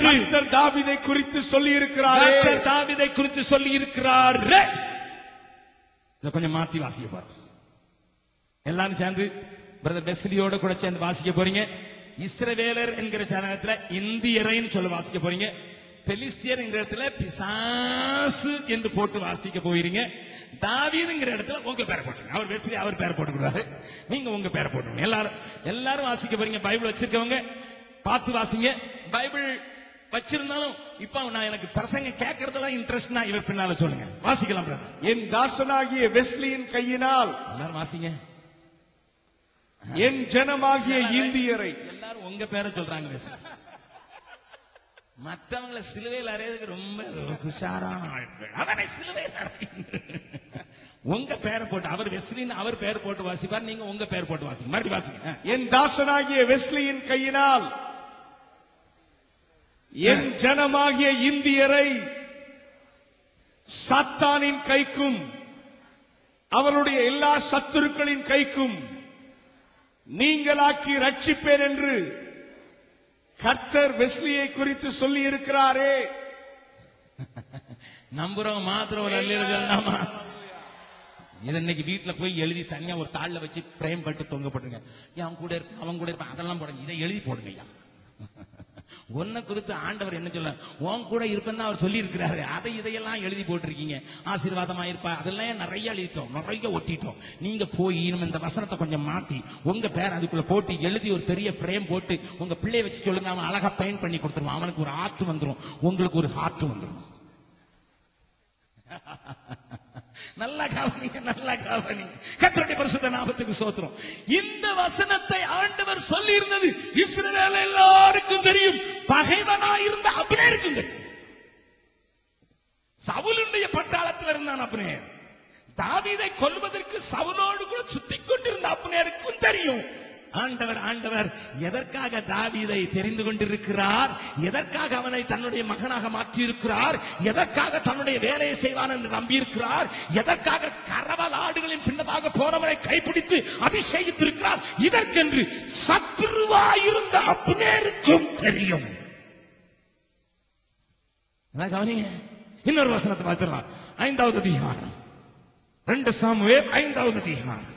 கர்த்தர் தாவீதை குறித்து சொல்லி இருக்கிறார். கொஞ்சம் மாத்தி வாசிக்க போறோம். எல்லாரும் சேர்ந்து பிரதர் பெஸ்லியோட கூட சேர்ந்து வாசிக்க போறீங்க. இஸ்ரவேலர் என்கிற ஜனத்துல இந்தியரைன்னு சொல்ல வாசிக்க போறீங்க. பெலிஸ்தியர் என்கிற இடத்துல பிசாசு என்று போட்டு வாசிக்க போயிருங்க. தாவீதுங்கிற இடத்துல உங்க பேரை போட்டுருங்க. அவர் பெஸ்லி அவர் பேரை போட்டுக்கிறாரு, நீங்க உங்க பேரை போட்டுருங்க. எல்லாரும் வாசிக்க போறீங்க. பைபிள் வச்சிருக்கவங்க பார்த்து வாசிங்க. பைபிள் வச்சிருந்தாலும் இப்ப நான் எனக்கு பிரசங்க கேட்கறதெல்லாம் இன்ட்ரெஸ்ட்னா இவர் பின்னால சொல்லுங்க. வாசிக்கலாம் பிரதர். என் தாசனாகிய வெஸ்லியின் கையினால். எல்லாரும் வாசிங்க. என் ஜனமாகிய இந்தியரை. எல்லாரும் உங்க பேரை சொல்றாங்க. மற்றவங்களை சிலுவையில் அறையதுக்கு ரொம்ப உஷாரான ஆட்கள். அவனை சிலுவையில் உங்க பேரை போட்டு அவர் வெஸ்லின் அவர் பேர் போட்டு வாசிப்பார், நீங்க உங்க பேர் போட்டு வாசிங்க. மறுபடியும் வாசிங்க. என் தாசனாகிய வெஸ்லியின் கையினால் என் ஜனமாகிய இந்தியரை சாத்தானின் கைக்கும் அவருடைய எல்லா சத்துருக்களின் கைக்கும் நீங்களாக்கி ரட்சிப்பேன் என்று கர்த்தர் வெஸ்லியை குறித்து சொல்லி இருக்கிறாரே. நம்புறவங்க மாத்திரம் இது இன்னைக்கு வீட்டுல போய் எழுதி தனியா ஒரு தாள்ல வச்சு பிரேம் பட்டு தொங்கப்பட்டுங்க. அவன் கூட இருப்பான், அவன் கூட இருப்பான், அதெல்லாம் போடுங்க. இதை எழுதி போடுங்க. ஐயா ஒன்ன குறித்து ஆண்டவர் என்ன சொல்ல, உன் கூட இருப்பேன்னு அவர் சொல்லி இருக்கிறாரு. இதையெல்லாம் எழுதி போட்டிருக்கீங்க. ஆசீர்வாதமா இருப்பா, அதெல்லாம் நிறைய எழுதிட்டோம், நிறைய ஒட்டிட்டோம். நீங்க போய் நம்ம இந்த வசனத்தை கொஞ்சம் மாத்தி உங்க பேர் அதுக்குள்ள போட்டு எழுதி ஒரு பெரிய பிரேம் போட்டு உங்க பிள்ளைய வச்சு சொல்லுங்க. அவன் அழகா பெயிண்ட் பண்ணி கொடுத்துருவான். அவனுக்கு ஒரு ஆர்ட் வந்துடும், உங்களுக்கு ஒரு ஹார்ட் வந்துடும். நல்லா கவனிங்க. கர்த்தருடைய பரிசுத்த நாமத்துக்கு ஸ்தோத்திரம். இந்த வசனத்தை ஆண்டவர் சொல்லி இருந்தது இஸ்ரவேல் எல்லாருக்கும் தெரியும். பகைவனாயிருந்த அப்னேருக்கும் தெரியும். சவுலுடைய பட்டாளத்தில் இருந்தான் அப்னேர். தாவீதை கொல்வதற்கு சவுலோடு கூட சுத்திக் கொண்டிருந்த அப்னேருக்கும் தெரியும். ஆண்டவர் எதற்காக தாவீதை தெரிந்து கொண்டிருக்கிறார், எதற்காக அவனை தன்னுடைய மகனாக மாற்றியிருக்கிறார், எதற்காக தன்னுடைய வேலையை செய்வான் என்று நம்பியிருக்கிறார், எதற்காக கரவல் ஆடுகளின் பின்னதாக போனவனை கைப்பிடித்து அபிஷேகித்திருக்கிறார், இதற்கென்று சத்ருவாயிருந்த அப்னேருக்கும் தெரியும். இன்னொரு வசனத்தை பார்த்துடலாம். 5வது அதிகாரம் 2 சாமுவேல் 5வது அதிகாரம்.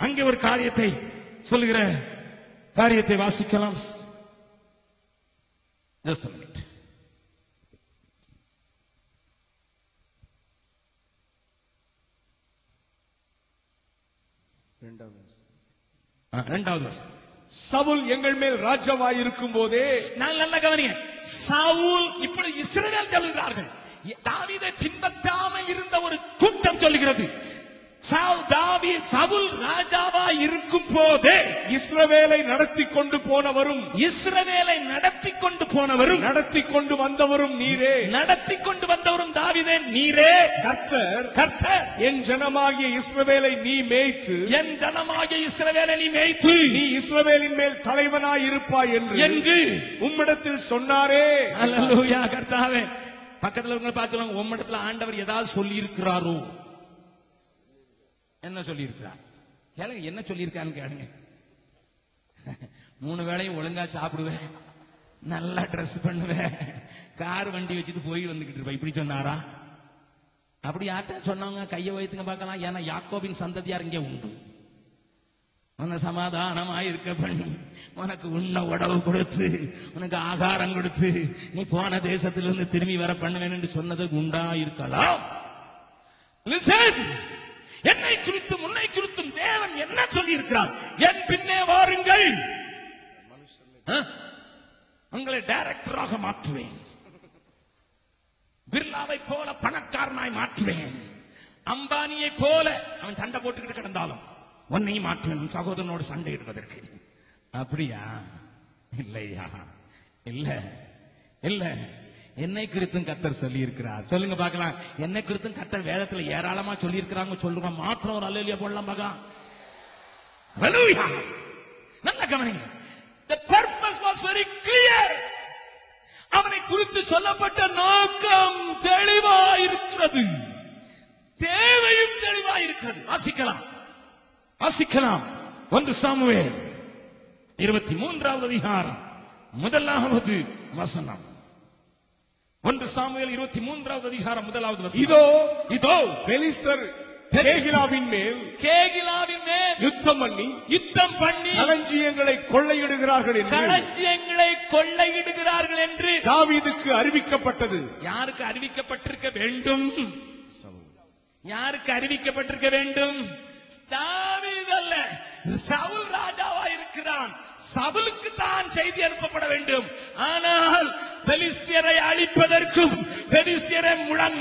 அங்கே ஒரு காரியத்தை சொல்லுகிற காரியத்தை வாசிக்கலாம். Just a minute. இரண்டாவது சவுல் எங்கள் மேல் ராஜாவாயிருக்கும் போதே. நல்ல கவனிங்க. சவுல் இப்படி இஸ்ரவேல் சொல்கிறார்கள். தாவீதை பின்பற்றாமல் இருந்த ஒரு கூட்டம் சொல்லுகிறது. சவுல் ராஜாவா இருக்கும் போதே இஸ்ரவேலை நடத்தி கொண்டு போனவரும் நடத்தி கொண்டு வந்தவரும் நீரே. நடத்தி கொண்டு வந்தவரும் தாவீதே நீரே. கர்த்தர் என் ஜனமாகிய இஸ்ரவேலை நீ மேய்த்து நீ இஸ்ரவேலின் மேல் தலைவனாய் இருப்பாய் என்று உம்மிடத்தில் சொன்னாரே. அல்லேலூயா. கர்த்தாவே, பக்கத்துல உங்களை பார்த்து உம்மிடத்துல ஆண்டவர் ஏதாவது சொல்லி இருக்கிறாரோ? என்ன சொல்லி இருக்கிறார்? என்ன சொல்லி இருக்கான்னு கேளுங்க. 3 வேளையும் ஒழுங்கா சாப்பிடுவேன், நல்லா ட்ரெஸ் பண்ணுவேன், கார் வண்டி வச்சுட்டு போய் வந்துகிட்டு இருப்பேன். இப்படி சொன்னாரா? அப்படி யார்கிட்ட சொன்னவங்க கையை வைத்துங்க பார்க்கலாம். ஏன்னா யாக்கோபின் சந்ததியார் இங்கே உண்டு. உன்னை சமாதானமா இருக்க பண்ணி, உனக்கு உண்ண உணவு கொடுத்து, உனக்கு ஆகாரம் கொடுத்து, நீ போன தேசத்திலிருந்து திரும்பி வர பண்ணுவேன் என்று சொன்னது உண்டா இருக்கலாம். என்னை குறித்தும் உன்னை குறித்தும் தேவன் என்ன சொல்லி இருக்கிறார்? என் பின்னே வாருங்கள், உங்களை டைரக்டராக மாற்றுவேன், பிர்லாவை போல பணக்காரனாய் மாற்றுவேன், அம்பானியை போல அவன் சண்டை போட்டுக்கிட்டு கிடந்தாலும் உன்னையும் மாற்றுவேன் சகோதரனோடு சண்டை இடுவதற்கு. அப்படியா? இல்லையா? இல்ல இல்ல, என்னை குறித்தும் கர்த்தர் சொல்லி இருக்கிறார். சொல்லுங்க பார்க்கலாம். என்னை குறித்தும் கர்த்தர் வேதத்துல ஏராளமா சொல்லி இருக்கிறாங்க. சொல்லுங்க மாத்திரம் ஒரு அல்லேலூயா போடலாம் பார்க்கலாம். ஹalleluya. நல்ல கவனிங்க. The purpose was very clear. அவனை குறித்து சொல்லப்பட்ட நோக்கம் தெளிவாயிருக்கிறது, தேவையும் தெளிவாயிருக்கிறது. வாசிக்கலாம் வாசிக்கலாம். 1 சாமுவேல் 23வது அதிகாரம் 1வது வசனம். 1 சாமுவேல் 23வது அதிகாரம் 1வது வசனம். இதோ இதோ பெலிஸ்தர் கேகிலாவின் மேல் யுத்தம் பண்ணி களஞ்சியங்களை கொள்ளையிடுகிறார்கள் என்று தாவீதுக்கு அறிவிக்கப்பட்டது. யாருக்கு அறிவிக்கப்பட்டிருக்க வேண்டும்? யாருக்கு அறிவிக்கப்பட்டிருக்க வேண்டும்? தாவீது அல்ல, சவுல் ராஜாவா இருக்கிறான். சவுலுக்கு தான் செய்தி அனுப்பப்பட வேண்டும். ஆனால் பெலிஸ்தியரை அழிப்பதற்கும், பெலிஸ்தியரை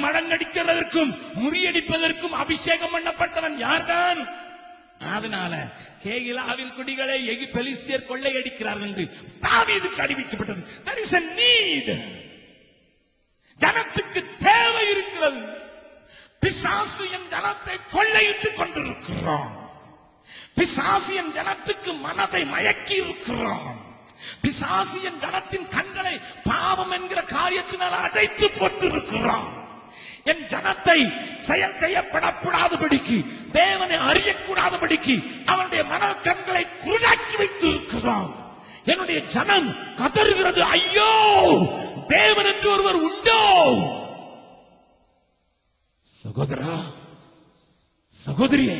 மடங்கடிக்கிறதற்கும், முறியடிப்பதற்கும் அபிஷேகம் பண்ணப்பட்டவன் யார்தான்? அதனால கேகிலாவின் குடிகளை பெலிஸ்தியர் கொள்ளையடிக்கிறார்கள் என்று தாவீதுக்கு அறிவிக்கப்பட்டது. There is a need. ஜனத்துக்கு தேவை இருக்கிறது. பிசாசு என் ஜனத்தை கொள்ளையிட்டுக் கொண்டிருக்கிறான். பிசாசு என் ஜனத்துக்கு மனதை மயக்கி இருக்கிறான். பிசாசு என் ஜனத்தின் கண்களை பாவம் என்கிற காரியத்தினால் அடைத்து போட்டிருக்கிறான். என் ஜனத்தை செயல் செய்யப்படக்கூடாதபடிக்கு, தேவனை அறியக்கூடாதபடிக்கு அவனுடைய மன கண்களை குருடாக்கி வைத்து இருக்கிறான். என்னுடைய ஜனம் கதறுகிறது, ஐயோ தேவன் என்று ஒருவர் உண்டோ? சகோதரா சகோதரியே,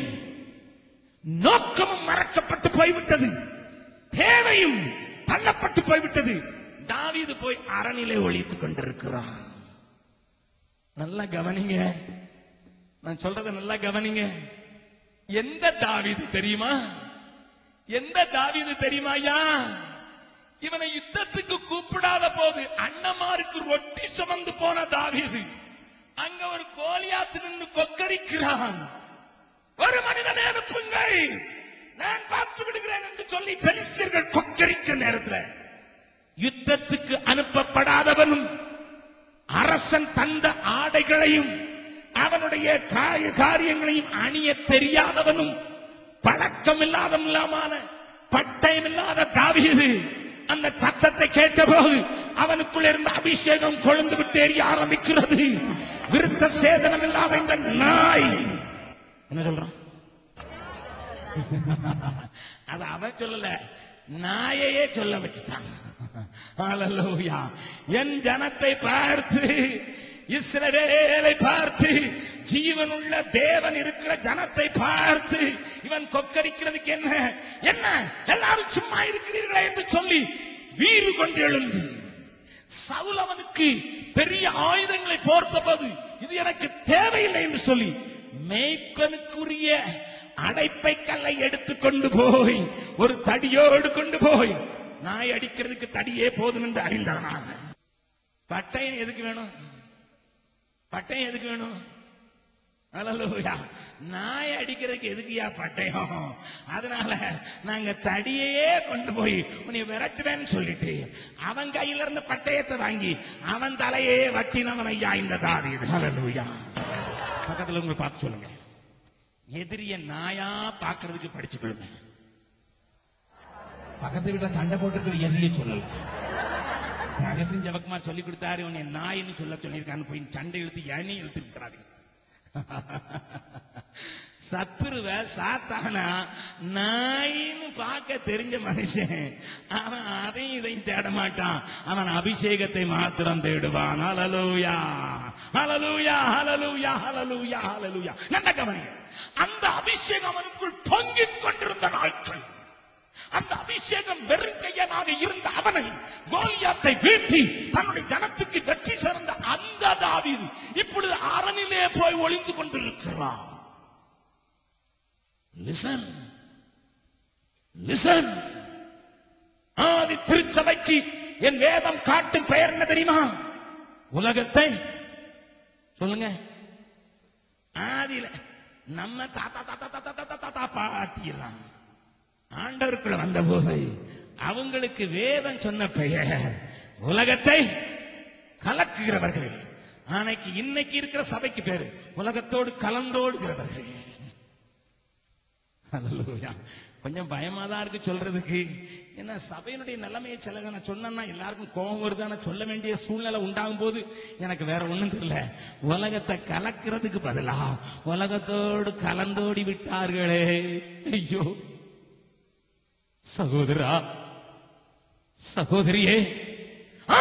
நோக்கமும் மறக்கப்பட்டு போய்விட்டது, தேவையும் தள்ளப்பட்டு போய்விட்டது. தாவீது போய் அரணிலே ஒளித்துக் கொண்டிருக்கிறான். நல்லா கவனிங்க, நான் சொல்றத நல்லா கவனிங்க. எந்த தாவீது தெரியுமா? எந்த தாவீது தெரியுமா? இவனை யுத்தத்துக்கு கூப்பிடாத போது அண்ணமாருக்கு ரொட்டி சுமந்து போன தாவீது அங்க ஒரு கோலியாத்து நின்று கொக்கரிக்கிறான். ஒரு மனிதனை அனுப்புங்கள், நான் பார்த்து விடுகிறேன் என்று சொல்லி பெலிஸ்தியர்கள் கொக்கரிக்கிற நேரத்தில் யுத்தத்துக்கு அனுப்பப்படாதவனும், அரசன் தந்த ஆடைகளையும் அவனுடைய காரியங்களையும் அணிய தெரியாதவனும், பழக்கம் இல்லாத பட்டயம் இல்லாத தாவீது அந்த சத்தத்தை கேட்டபோது அவனுக்குள்ள இருந்த அபிஷேகம் கொழுந்து விட்டு எரிய ஆரம்பிக்கிறது. விருத்த சேதனம் இல்லாத இந்த நாய் என்ன சொல்றான்? அது அவன் சொல்லல, நாயையே சொல்ல வச்சுட்டான். ஹல்லேலூயா. என் ஜனத்தை பார்த்து, இஸ்ரவேலை பார்த்து, ஜீவனுள்ள தேவன் இருக்கிற ஜனத்தை பார்த்து இவன் கொக்கரிக்கிறதுக்கு என்ன என்ன எல்லாரும் சும்மா இருக்கிறீர்களா என்று சொல்லி வீறு கொண்டு எழுந்து, சவுல் அவனுக்கு பெரிய ஆயுதங்களை போர்த்த போது இது எனக்கு தேவையில்லை என்று சொல்லி மேய்ப்பனுக்குரிய அடைப்பை கல்லை எடுத்துக் கொண்டு போய் ஒரு தடியோடு கொண்டு போய் நாய் அடிக்கிறதுக்கு தடியே போதும் என்று அறிந்தானாக. பட்டயம் எதுக்கு வேணும்? பட்டயம் எதுக்கு வேணும்? ஹல்லேலூயா. நாய் அடிக்கிறதுக்கு எதுக்குயா பட்டயம்? அதனால நாங்க தடியே கொண்டு போய் உன்னை விரட்டுவேன்னு சொல்லிட்டு அவன் கையில இருந்த பட்டயத்தை வாங்கி அவன் தலையே வட்டினவன் ஐயா இந்த தாவீது. ஹல்லேலூயா. பக்கத்துல உங்களை பார்த்து சொல்லுங்க, எதிரிய நாயா பாக்குறதுக்கு படிச்சுக்கொள்ளுங்க. பக்கத்து வீட்டுல சண்டை போட்டு எதிரியே சொல்லல. ரகசியம் ஜெபக்குமார் சொல்லி கொடுத்தாரு, உன்னை நாயின்னு சொல்ல சொல்லியிருக்கான்னு போய் சண்டை இழுத்து ஏனி இழுத்து இருக்கிறாரு. சத்துருவ சாத்தானா நாயின்னு பார்க்க தெரிஞ்ச மனுஷன் அவன் அதையும் இதையும் தேட மாட்டான். அவன் அபிஷேகத்தை மாத்திரம் தேடுவான். ஹல்லேலூயா, ஹல்லேலூயா, ஹல்லேலூயா, ஹல்லேலூயா, ஹல்லேலூயா. நல்ல கவனிங்க. அந்த அபிஷேகம் அவனுக்குள் பொங்கிக் கொண்டிருந்த நாட்கள், அந்த அபிஷேகம் வெறுங்கையனாக இருந்த அவனை கோலியாத்தை வீழ்த்தி தன்னுடைய ஜனத்துக்கு வெற்றி சிறந்த அந்த தாவீது இப்பொழுது அரணிலே போய் ஒளிந்து கொண்டிருக்கிறான். Listen, listen. ஆதி திருச்சபைக்கு என் வேதம் காட்டும் பெயர் என்ன தெரியுமா? உலகத்தை சொல்லுங்க. ஆதியில நம்ம தாத்தா தாத்தா தாத்தா தாத்தா தாத்தா பாட்டியெல்லாம் ஆண்டவருக்குள்ள வந்த போது அவங்களுக்கு வேதம் சொன்ன பெயர் உலகத்தை கலக்குகிறவர்கள். ஆனைக்கு இன்னைக்கு இருக்கிற சபைக்கு பேரு உலகத்தோடு கலந்தோடுகிறவர்கள். ஹல்லேலூயா. கொஞ்சம் பயமா தான் இருக்கு சொல்றதுக்கு. ஏன்னா சபையினுடைய நிலைமையை சில நான் சொன்னா எல்லாருக்கும் கோபம் வருது. சொல்ல வேண்டிய சூழ்நிலை உண்டாகும் போது எனக்கு வேற ஒண்ணும் தெரியல. உலகத்தை கலக்கிறதுக்கு பதிலா உலகத்தோடு கலந்தோடி விட்டார்களே. ஐயோ சகோதரா, சகோதரியே,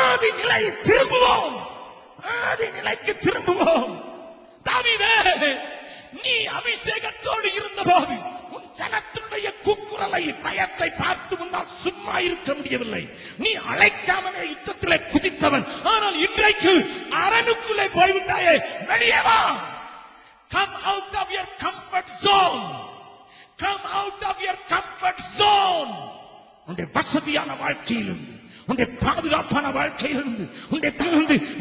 ஆதி நிலை திரும்புவோம், ஆதி நிலைக்கு திரும்புவோம். தாவீதே, நீ அபிஷேகத்தோடு இருந்தபோது உன் ஜனத்தினுடைய கூக்குரலை பயத்தை பார்த்து முன்னால் சும்மா இருக்க முடியவில்லை. நீ அழைக்காமலே யுத்தத்திலே குதித்தவன். ஆனால் இன்றைக்கு அரணுக்குள்ளே போய்விட்டாயே. வெளியே வா. Come out of your comfort zone. Come out of your comfort zone. உன்னுடைய வசதியான வாழ்க்கையிலிருந்து, உன்னுடைய பாதுகாப்பான வாழ்க்கையிலிருந்து, உன்னுடைய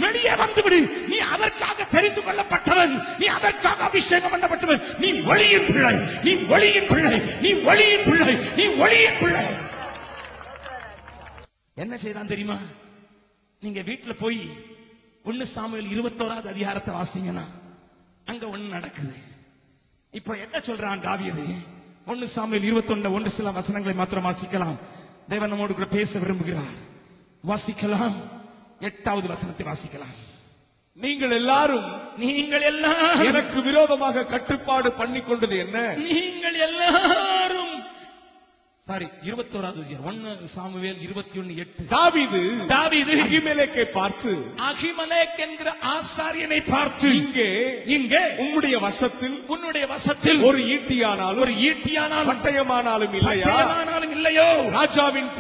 வெளியே வந்துவிடு. நீ அதற்காக தெரிந்து கொள்ளப்பட்டவன், நீ அதற்காக அபிஷேகம் பண்ணப்பட்டவன். நீ ஒளியின் பிள்ளை, நீ ஒளியின் பிள்ளை, நீ ஒளியின் பிள்ளை, நீ ஒளியின் பிள்ளை. என்ன செய்தான் தெரியுமா? நீங்க வீட்டுல போய் 1 சாமுவேல் 21வது அதிகாரத்தை வாசிங்கன்னா அங்க ஒண்ணு நடக்குது. இப்ப என்ன சொல்றான் தாவீது? 1 சாமுவேல் 21 சில வசனங்களை மாத்திரம் வாசிக்கலாம். தேவன் நம்மோடு கூட பேச விரும்புகிறார். வாசிக்கலாம். 8வது வசனத்தை வாசிக்கலாம். நீங்கள் எல்லாரும் எனக்கு விரோதமாக கட்டுப்பாடு பண்ணிக் கொண்டது என்ன? நீங்கள் எல்லாரும் 21வது 1 சாமுவேல் 21:8. தாவீது அகிமெலேக்கை பார்த்து, அகிமெலேக் என்கிற ஆசாரியனை பார்த்து, இங்கே உன்னுடைய வசத்தில் ஒரு ஈட்டியானாலும் பட்டயமானாலும் இல்லையோ? ராஜாவின்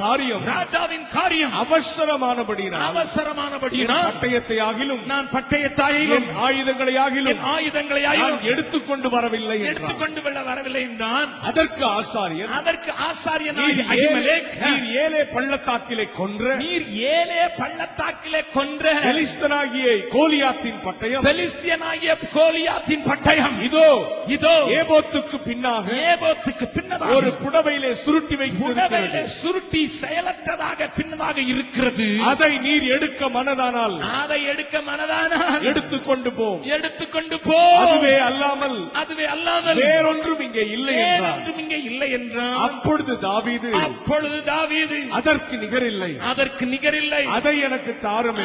காரியம் அவசரமானபடியினால் நான் பட்டயத்தையாகிலும் ஆயுதங்களையாகிலும் எடுத்துக்கொண்டு வரவில்லை என்றான். அதற்கு ஆசாரியன் அகிமெலேக், நீர் ஏலே பள்ளத்தாக்கிலே கொன்ற பெலிஸ்தியனாகிய கோலியாத்தின் பட்டயம் இதோ ஏபோத்துக்கு பின்னதாக ஒரு புடவையிலே சுருட்டி செயலற்றதாக பின்னதாக இருக்கிறது. அதை நீர் எடுக்க மனதானால் எடுத்துக்கொண்டு போ. அதுவே அல்லாமல் வேறொன்றும் இங்கே இல்லை என்றான். அப்பொழுது தாவீது அதற்கு நிகரில்லை, அதை எனக்கு தாரும்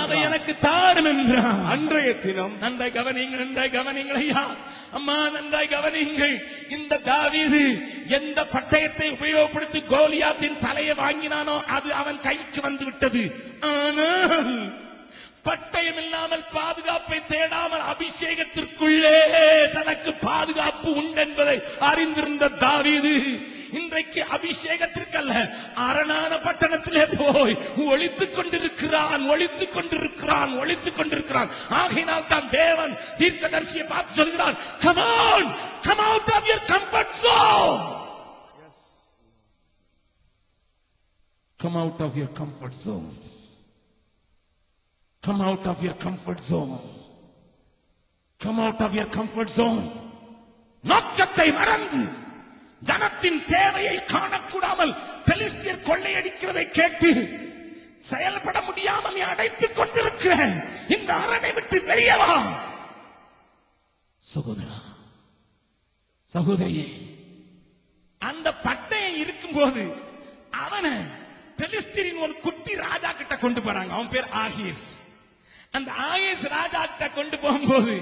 என்றான். அன்றைய தினம் நன்றாய் கவனிங்கள் ஐயா, அம்மா நன்றாய் கவனிங்கள். இந்த தாவீது எந்த பட்டயத்தை உபயோகப்படுத்தி கோலியாத்தின் தலையை வாங்கினானோ அது அவன் கைக்கு வந்து விட்டது. ஆனால் பட்டயம் இல்லாமல் பாதுகாப்பை தேடாமல் அபிஷேகத்திற்குள்ளே தனக்கு பாதுகாப்பு உண்டென்பதை அறிந்திருந்த தாவீது இன்றைக்கு அபிஷேகத்திற்கல்ல அரணான பட்டணத்திலே போய் ஒளித்துக் கொண்டிருக்கிறான். ஆகையினால் தான் தேவன் தீர்க்கதரிசியை பார்த்து சொல்கிறார், come out of your comfort zone. Come out of your comfort zone. Come out of your comfort zone. Come out of your comfort zone. நோக்கத்தை மறந்து ஜனத்தின் தேவையை காணக்கூடாமல் பெலிஸ்தியர் கொள்ளையடிக்கிறதை கேட்டு செயல்பட முடியாமல் நீ அடைத்துக் கொண்டிருக்கிற இந்த அரணை விட்டு வெளியே வா. சகோதரா, சகோதரியே, அந்த பட்டயம் இருக்கும்போது அவனை பெலிஸ்தீரின் ஒரு குட்டி ராஜா கிட்ட கொண்டு போறாங்க. அவன் பேர் ஆகீஸ். அந்த ஆகீஸ் ராஜா கிட்ட கொண்டு போகும்போது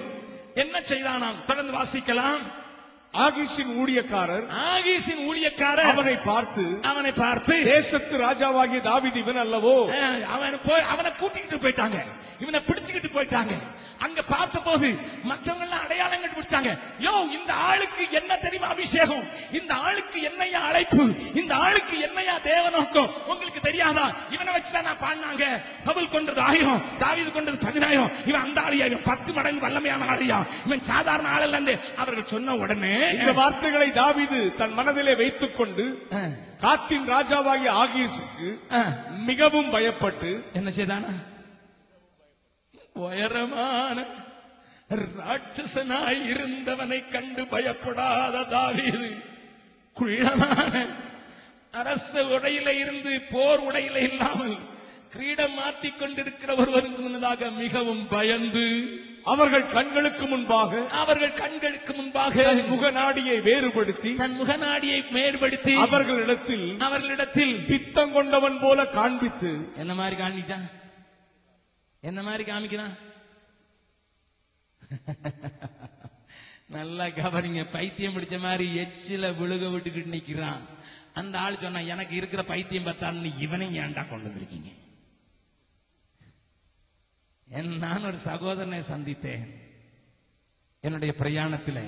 என்ன செய்தானாம்? தொடர்ந்து வாசிக்கலாம். ஆகீசின் ஊழியக்காரர் அவனை பார்த்து தேசத்து ராஜாவாகிய தாவீது இவன் அல்லவோ? அவனை கூட்டிட்டு போயிட்டாங்க, இவனை பிடிச்சுக்கிட்டு போயிட்டாங்க. அங்க பார்த்த போது மற்றவங்க எல்லாம் அடையாளம் கண்டுபிடிச்சாங்க. யோ, இந்த ஆளுக்கு என்ன தெரியுமா அபிஷேகம், இந்த ஆளுக்கு என்னையா அழைப்பு, இந்த ஆளுக்கு என்னையா தேவ நோக்கம் உங்களுக்கு தெரியாதா? இவனை வச்சுதான் நான் பாடினாங்க. சவுல் கொண்டது 1000, தாவீது கொண்டது 10000. இவன் அந்த ஆளியா, இவன் 10 மடங்கு வல்லமையான ஆளியா, இவன் சாதாரண ஆள் அல்ல. அவர்கள் சொன்ன உடனே இந்த வார்த்தைகளை தாவீது தன் மனதிலே வைத்துக் கொண்டு காத்தின் ராஜாவாகிய ஆகீசுக்கு மிகவும் பயப்பட்டு என்ன செய்தானா? உயரமான ராட்சசனாய் இருந்தவனை கண்டு பயப்படாத தாவீது குள்ளமான அரச உடையில இருந்து போர் உடையில இல்லாமல் கிரீடம் மாற்றிக் கொண்டிருக்கிற ஒருவருக்கு முன்னதாக மிகவும் பயந்து அவர்கள் கண்களுக்கு முன்பாக தன் முகநாடியை வேறுபடுத்தி அவர்களிடத்தில் பித்தம் கொண்டவன் போல காண்பித்து என்ன மாதிரி காண்பிச்சான்? என்ன மாதிரி காமிக்கிறான்? நல்லா கவனிங்க. பைத்தியம் பிடிச்ச மாதிரி எச்சில விழுக விட்டுக்கிட்டு நிக்கிறான். அந்த ஆள் சொன்னா, எனக்கு இருக்கிற பைத்தியம் பார்த்தான்னு இவனை ஏன்டா கொண்டு வந்திருக்கீங்க? நான் ஒரு சகோதரனை சந்தித்தேன் என்னுடைய பிரயாணத்தில்.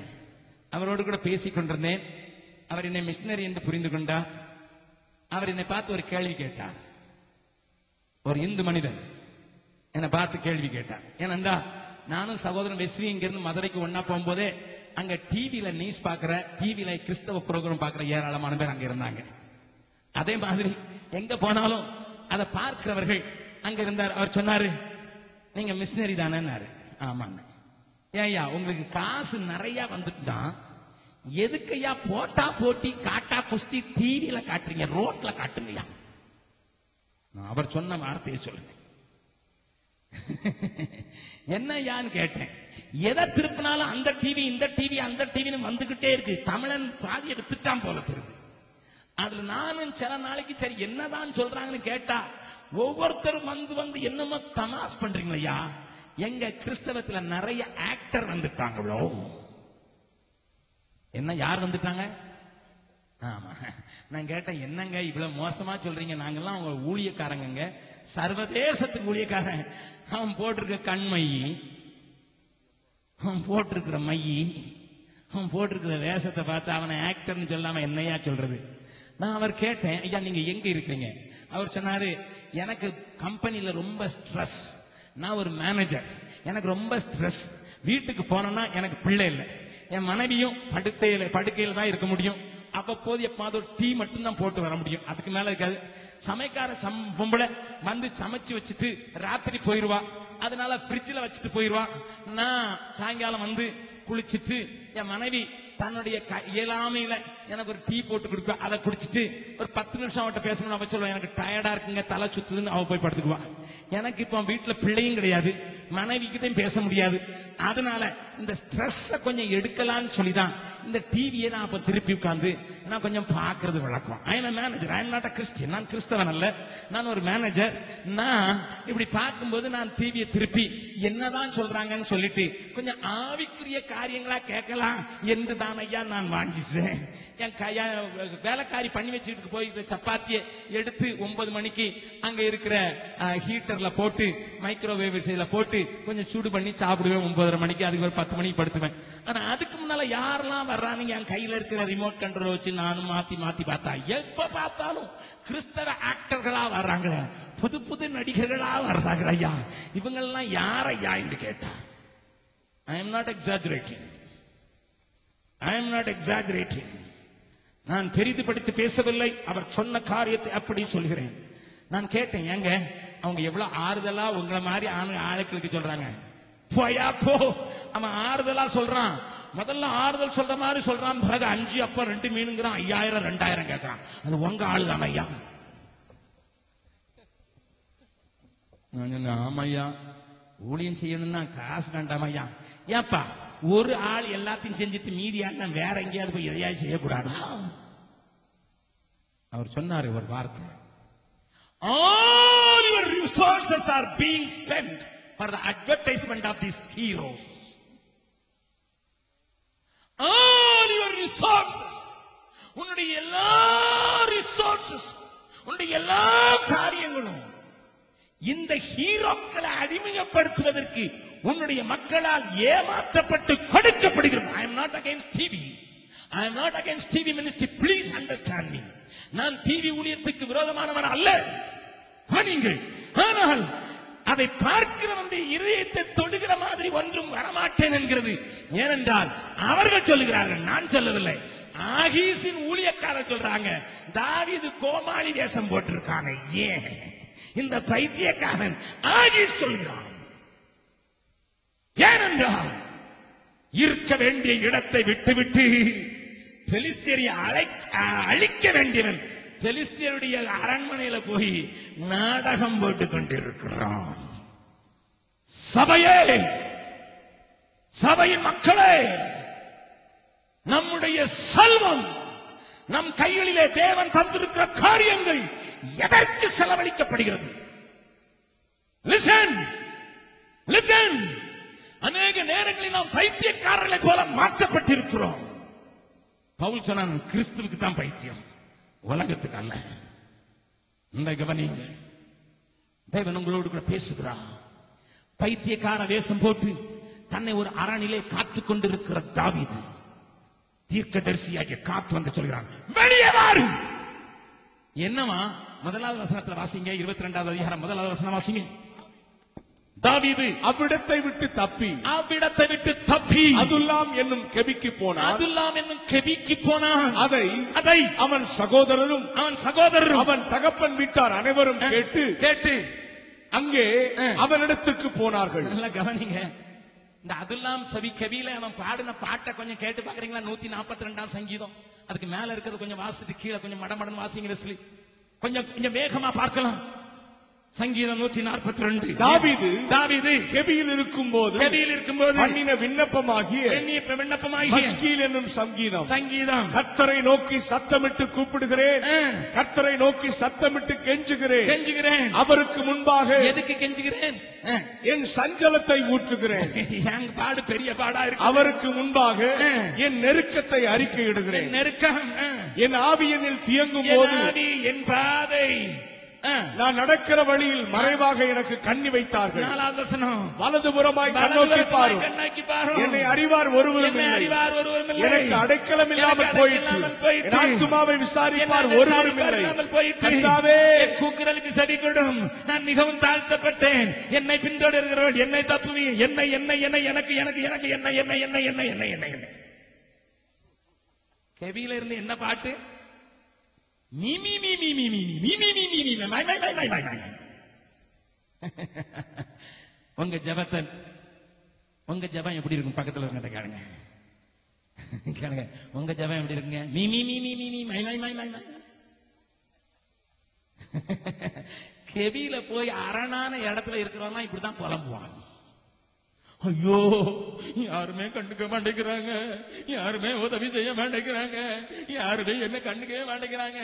அவரோடு கூட பேசிக் கொண்டிருந்தேன். அவர் என்னை மிஷினரி என்று புரிந்து கொண்டார். அவர் என்னை பார்த்து ஒரு கேள்வி கேட்டார். ஒரு இந்து மனிதன் என்னை பார்த்து கேள்வி கேட்டார். ஏனென்றா நானும் சகோதரன் வெஸ்லி இங்கிருந்து மதுரைக்கு ஒன்னா போகும்போதே அங்க டிவியில நியூஸ் பாக்குற, டிவியில கிறிஸ்தவ புரோகிராம் பாக்குற ஏராளமான பேர் அங்க இருந்தாங்க. அதே மாதிரி எங்க போனாலும் அதை பார்க்கிறவர்கள் அங்க இருந்தார். அவர் சொன்னாரு, நீங்க மிஷினரி தானே? ஆமாங்க. ஏய்யா, உங்களுக்கு காசு நிறைய வந்துட்டான், எதுக்கையா போட்டா போட்டி காட்டா குஸ்தி டிவியில காட்டுறீங்க, ரோட்ல காட்டுங்கய்யா. அவர் சொன்ன வார்த்தையை சொல்லுங்க. என்னையான்னு கேட்டேன். எதை திருப்பினாலும் அந்த டிவி இந்த டிவி அந்த டிவின்னு வந்துகிட்டே இருக்கு. தமிழன் பாதியை வித்துட்டான் போல தெரியுது. அதுல நானும் சில நாளைக்கு சரி என்னதான் சொல்றாங்கன்னு கேட்டா, ஒவ்வொருத்தரும் வந்து என்னமோ தமாஸ் பண்றீங்களா? எங்க கிறிஸ்தவத்துல நிறைய ஆக்டர் வந்துட்டாங்களோ. என்ன, யார் வந்துட்டாங்க? ஆமா, நான் கேட்டேன், என்னங்க இவ்வளவு மோசமா சொல்றீங்க? நாங்கெல்லாம் அவங்க ஊழியக்காரங்க, சர்வதேசத்துக்கு ஊழியக்காரன். அவன் போட்டிருக்க கண்மை, அவன் போட்டிருக்கிற மையி, அவன் போட்டிருக்கிற வேஷத்தை பார்த்து அவனை ஆக்டர்னு சொல்லாம என்னையா சொல்றது? நான் அவர் கேட்டேன், ஐயா நீங்க எங்க இருக்கீங்க? அவர் சொன்னாரு, எனக்கு கம்பெனில ரொம்ப ஸ்ட்ரெஸ், நான் ஒரு மேனேஜர், எனக்கு ரொம்ப ஸ்ட்ரெஸ். வீட்டுக்கு போனேன்னா எனக்கு பிள்ளை இல்லை, என் மனைவியும் படுக்கையில தான் இருக்க முடியும். அப்போது எப்பாவது ஒரு டீ மட்டும் தான் போட்டு வர முடியும், அதுக்கு மேல இருக்காது. சமைக்கார பொம்பளை வந்து சமைச்சு வச்சுட்டு ராத்திரி போயிருவா, அதனால பிரிட்ஜில் வச்சுட்டு போயிருவா. நான் சாயங்காலம் வந்து குளிச்சுட்டு என் மனைவி தன்னுடைய இயலாமையில எனக்கு ஒரு டீ போட்டு கொடுப்பா, அதை குடிச்சிட்டு ஒரு 10 நிமிஷம் அவட்ட பேசணும். அவ சொல்லுவா, எனக்கு டயர்டா இருக்குங்க, தலை சுத்துதுன்னு அவ போய் படுத்துக்குவா. எனக்கு இப்ப வீட்டுல பிள்ளையும் கிடையாது, மனைவி கிட்டையும் பேச முடியாது. அதனால இந்த ஸ்ட்ரெஸ் கொஞ்சம் எடுக்கலான்னு சொல்லிதான் இந்த டிவியை நான் அப்ப திருப்பி உட்கார்ந்து நான் கொஞ்சம் பாக்குறது வழக்கம். I am manager, I am not a Christian. நான் கிறிஸ்தவன் அல்ல, நான் ஒரு மேனேஜர். நான் இப்படி பார்க்கும்போது நான் டிவியை திருப்பி என்னதான் சொல்றாங்கன்னு சொல்லிட்டு கொஞ்சம் ஆவிக்குரிய காரியங்களா கேட்கலாம் என்று தான் ஐயா நான் வாங்கிச்சேன். என் வேலைக்காரி பண்ணி வச்சுட்டு போய் சப்பாத்தியை எடுத்து 9 மணிக்கு அங்க இருக்கிற ஹீட்டர்ல போட்டு மைக்ரோவேவ் போட்டு கொஞ்சம் சூடு பண்ணி சாப்பிடுவேன் 9:30 மணிக்கு. அதுக்கு ஒரு 10 மணிக்கு படுத்துவேன். ஆனா அதுக்கு முன்னால யாரெல்லாம் வர்றானுங்க, என் கையில இருக்கிற ரிமோட் கண்ட்ரோல் வச்சு நானும் மாத்தி மாத்தி பார்த்தா எப்ப பார்த்தாலும் கிறிஸ்தவ ஆக்டர்களா வர்றாங்க, புது புது நடிகர்களா வர்றாங்க. ஐயா இவங்கெல்லாம் யார் ஐயா என்று கேட்டா, I am not exaggerating, I am not exaggerating. நான் பெரிதுபடுத்தி பேசவில்லை, அவர் சொன்ன காரியத்தை அப்படி சொல்கிறேன். நான் கேட்டேன், ஏங்க அவங்க எவ்வளவு ஆறுதலா உங்களை மாதிரி ஆளுக்களுக்கு சொல்றாங்க. போயா போ, அவன் ஆறுதலா சொல்றான். முதல்ல ஆறுதல் சொல்ற மாதிரி சொல்றான், பிறகு 5 அப்ப 2 மீனுங்கிறான், 5000 2000 கேட்கறான். அது உங்க ஆளுதான் ஐயா. ஆமையா, ஊழியம் செய்யணும்னா காசு வேண்டாம் ஐயா. ஏப்பா ஒரு ஆள் எல்லாத்தையும் செஞ்சுட்டு மீதி ஆள் வேற எங்கேயாவது போய் எதையாவது செய்யக்கூடாது. அவர் சொன்னாரு ஒரு வார்த்தை, all your resources are being spent for the advertisement of these heroes. All your resources, உன்னுடைய எல்லா ரிசோர்சஸ், உன்னுடைய எல்லா காரியங்களும் இந்த ஹீரோக்களை அடிமைப்படுத்துவதற்கு உன்னுடைய மக்களால் ஏமாற்றப்பட்டு கொடுக்கப்படுகிறது. I am not against TV. I am not against TV ministry. Please understand me. நான் டிவி ஊழியத்துக்கு விரோதமானவன் அல்ல. நீங்கள் ஆனால் அதை பார்க்கிறவனுடைய இதயத்தை தொடுகிற மாதிரி ஒன்றும் வரமாட்டேன் என்கிறது. ஏனென்றால் அவர்கள் சொல்லுகிறார்கள், நான் சொல்லவில்லை. ஆகீசின் ஊழியக்காரர் சொல்றாங்க, தாவீது கோமாளி வேஷம் போட்டிருக்காங்க. ஏன் இந்த பைத்தியக்காரன் ஆகீஸ் சொல்கிறான்? ஏனென்றால் இருக்க வேண்டிய இடத்தை விட்டுவிட்டு பெலிஸ்தியரை அழிக்க வேண்டியவன் பெலிஸ்தியருடைய அரண்மனையில போய் நாடகம் போட்டுக் கொண்டிருக்கிறான். சபையே, சபையின் மக்களே, நம்முடைய செல்வம், நம் கைகளிலே தேவன் தந்திருக்கிற காரியங்கள் எதற்கு செலவழிக்கப்படுகிறது? Listen, listen. அநேக நேரங்களில் நாம் பைத்தியக்காரர்களை போல மாற்றப்பட்டிருக்கிறோம். பவுல் சொன்னான், கிறிஸ்துவுக்கு தான் பைத்தியம், உலகத்துக்கு அல்ல. இந்த கவனிங்க, தேவன் உங்களோடு கூட பேசுகிறார். பைத்தியக்கார வேஷம் போட்டு தன்னை ஒரு அரணிலே காத்துக் கொண்டிருக்கிற தாவீது தீர்க்கதரிசியாகிய காத்து வந்து சொல்கிறான், வெளியே வாரு. என்னமா? முதலாவது வசனத்துல வாசிங்க, 22வது அதிகாரம் 1வது வசனம் வாசிங்க. தாவீது அவ்விடத்தை விட்டு தப்பி அதுல்லாம் என்னும் கெபிக்கு போனான். அதை அவன் சகோதரரும் அவன் தகப்பன் வீட்டார் அனைவரும் கேட்டு அங்கே அவனிடத்துக்கு போனார்கள். நல்லா கவனிங்க, இந்த அதுல்லாம் சவி கவியில அவன் பாடின பாட்டை கொஞ்சம் கேட்டு பாக்குறீங்களா? 142ஆம் சங்கீதம். அதுக்கு மேல இருக்கிறது கொஞ்சம் வாசித்து கீழே கொஞ்சம் மடமடன் வாசிங்க வெஸ்லி. கொஞ்சம் வேகமா பார்க்கலாம். சங்கீதம் 142. தாவீது கெபியில் இருக்கும்போது பண்ணின விண்ணப்பமாகிய மஸ்கீல் என்னும் சங்கீதம். கர்த்தரை நோக்கி சத்தமிட்டு கூப்பிடுகிறேன், கர்த்தரை நோக்கி சத்தமிட்டு கெஞ்சுகிறேன். அவருக்கு முன்பாக எதுக்கு கெஞ்சுகிறேன்? என் சஞ்சலத்தை ஊற்றுகிறேன். என் பாடு பெரிய பாடா இருக்கு. அவருக்கு முன்பாக என் நெருக்கத்தை அறிக்கையிடுகிறேன். நெருக்கம் என் ஆவியனில் தியங்கும் போது என் பாதை, நான் நடக்கிற வழியில் மறைவாக எனக்கு கண்ணி வைத்தார்கள். 4வது வசனம். வலதுபுறமாய் கண்ணோக்கி பாரும், என்னை அறிவார் ஒருவரும் இல்லை. எனக்கு அடைக்கலம் இல்லாமல் போயிற்று. என் ஆத்துமாவை விசாரிப்பார் ஒருவரும் இல்லை. கர்த்தாவே, கூக்குரலுக்கு செவி கொடும். நான் மிகவும் தாழ்த்தப்பட்டேன். என்னை பின்தொடர்கிறவள் என்னை தப்புவி. என்னை கெவியில இருந்து என்ன பாட்டு? உங்க ஜெபம் எப்படி இருக்கும்? பக்கத்துல இருக்க கேளுங்க, உங்க ஜெபம் எப்படி இருக்குங்க? கெவியில போய் அரணான இடத்துல இருக்கிறவங்க இப்படிதான் புலம்புவாங்க. ஐயோ, யாருமே கண்டுக்க மாட்டேங்கிறாங்க, யாருமே உதவி செய்ய மாட்டேங்கிறாங்க, யாருமே என்ன கண்டுக்கவே மாட்டேங்கிறாங்க.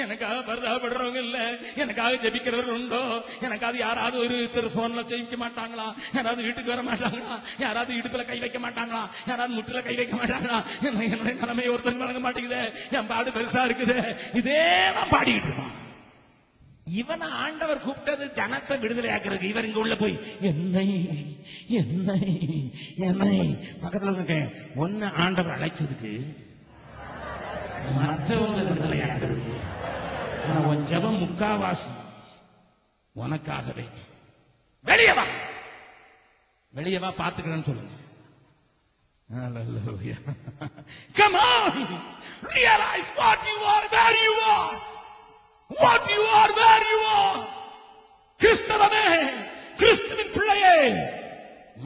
எனக்காக பரிதாபப்படுறவங்க இல்ல, எனக்காக ஜெபிக்கிறவர்கள் உண்டோ? எனக்காக யாராவது ஒரு போன்ல ஜெபிக்க மாட்டாங்களா? யாராவது வீட்டுக்கு வர மாட்டாங்களா? யாராவது இடுப்புல கை வைக்க மாட்டாங்களா? யாராவது முட்டுல கை வைக்க மாட்டாங்களா? என்னுடைய நிலைமை ஒருத்தன் வழங்க மாட்டேங்குது, என் பாடு பெருசா இருக்குது. இதே நான் பாடிக்கிட்டு இருப்பான். இவனை ஆண்டவர் கூப்பிட்டது ஜனத்தை விடுதலை ஆக்குறதுக்கு. இவர் இங்க உள்ள போய் என்னை பக்கத்துல ஒன்னு ஆண்டவர் அழைச்சதுக்கு மற்றவங்களை விடுதலை ஆக்குறதுக்கு. உன் ஜெபம் முக்காவாசி உனக்காகவே. வெளியே வா பாத்துக்கிறேன்னு சொல்லுங்க. Come on, realize what you are, where you are. What you are, where you are. கிறிஸ்தவமே, கிறிஸ்துவின் பிள்ளையே,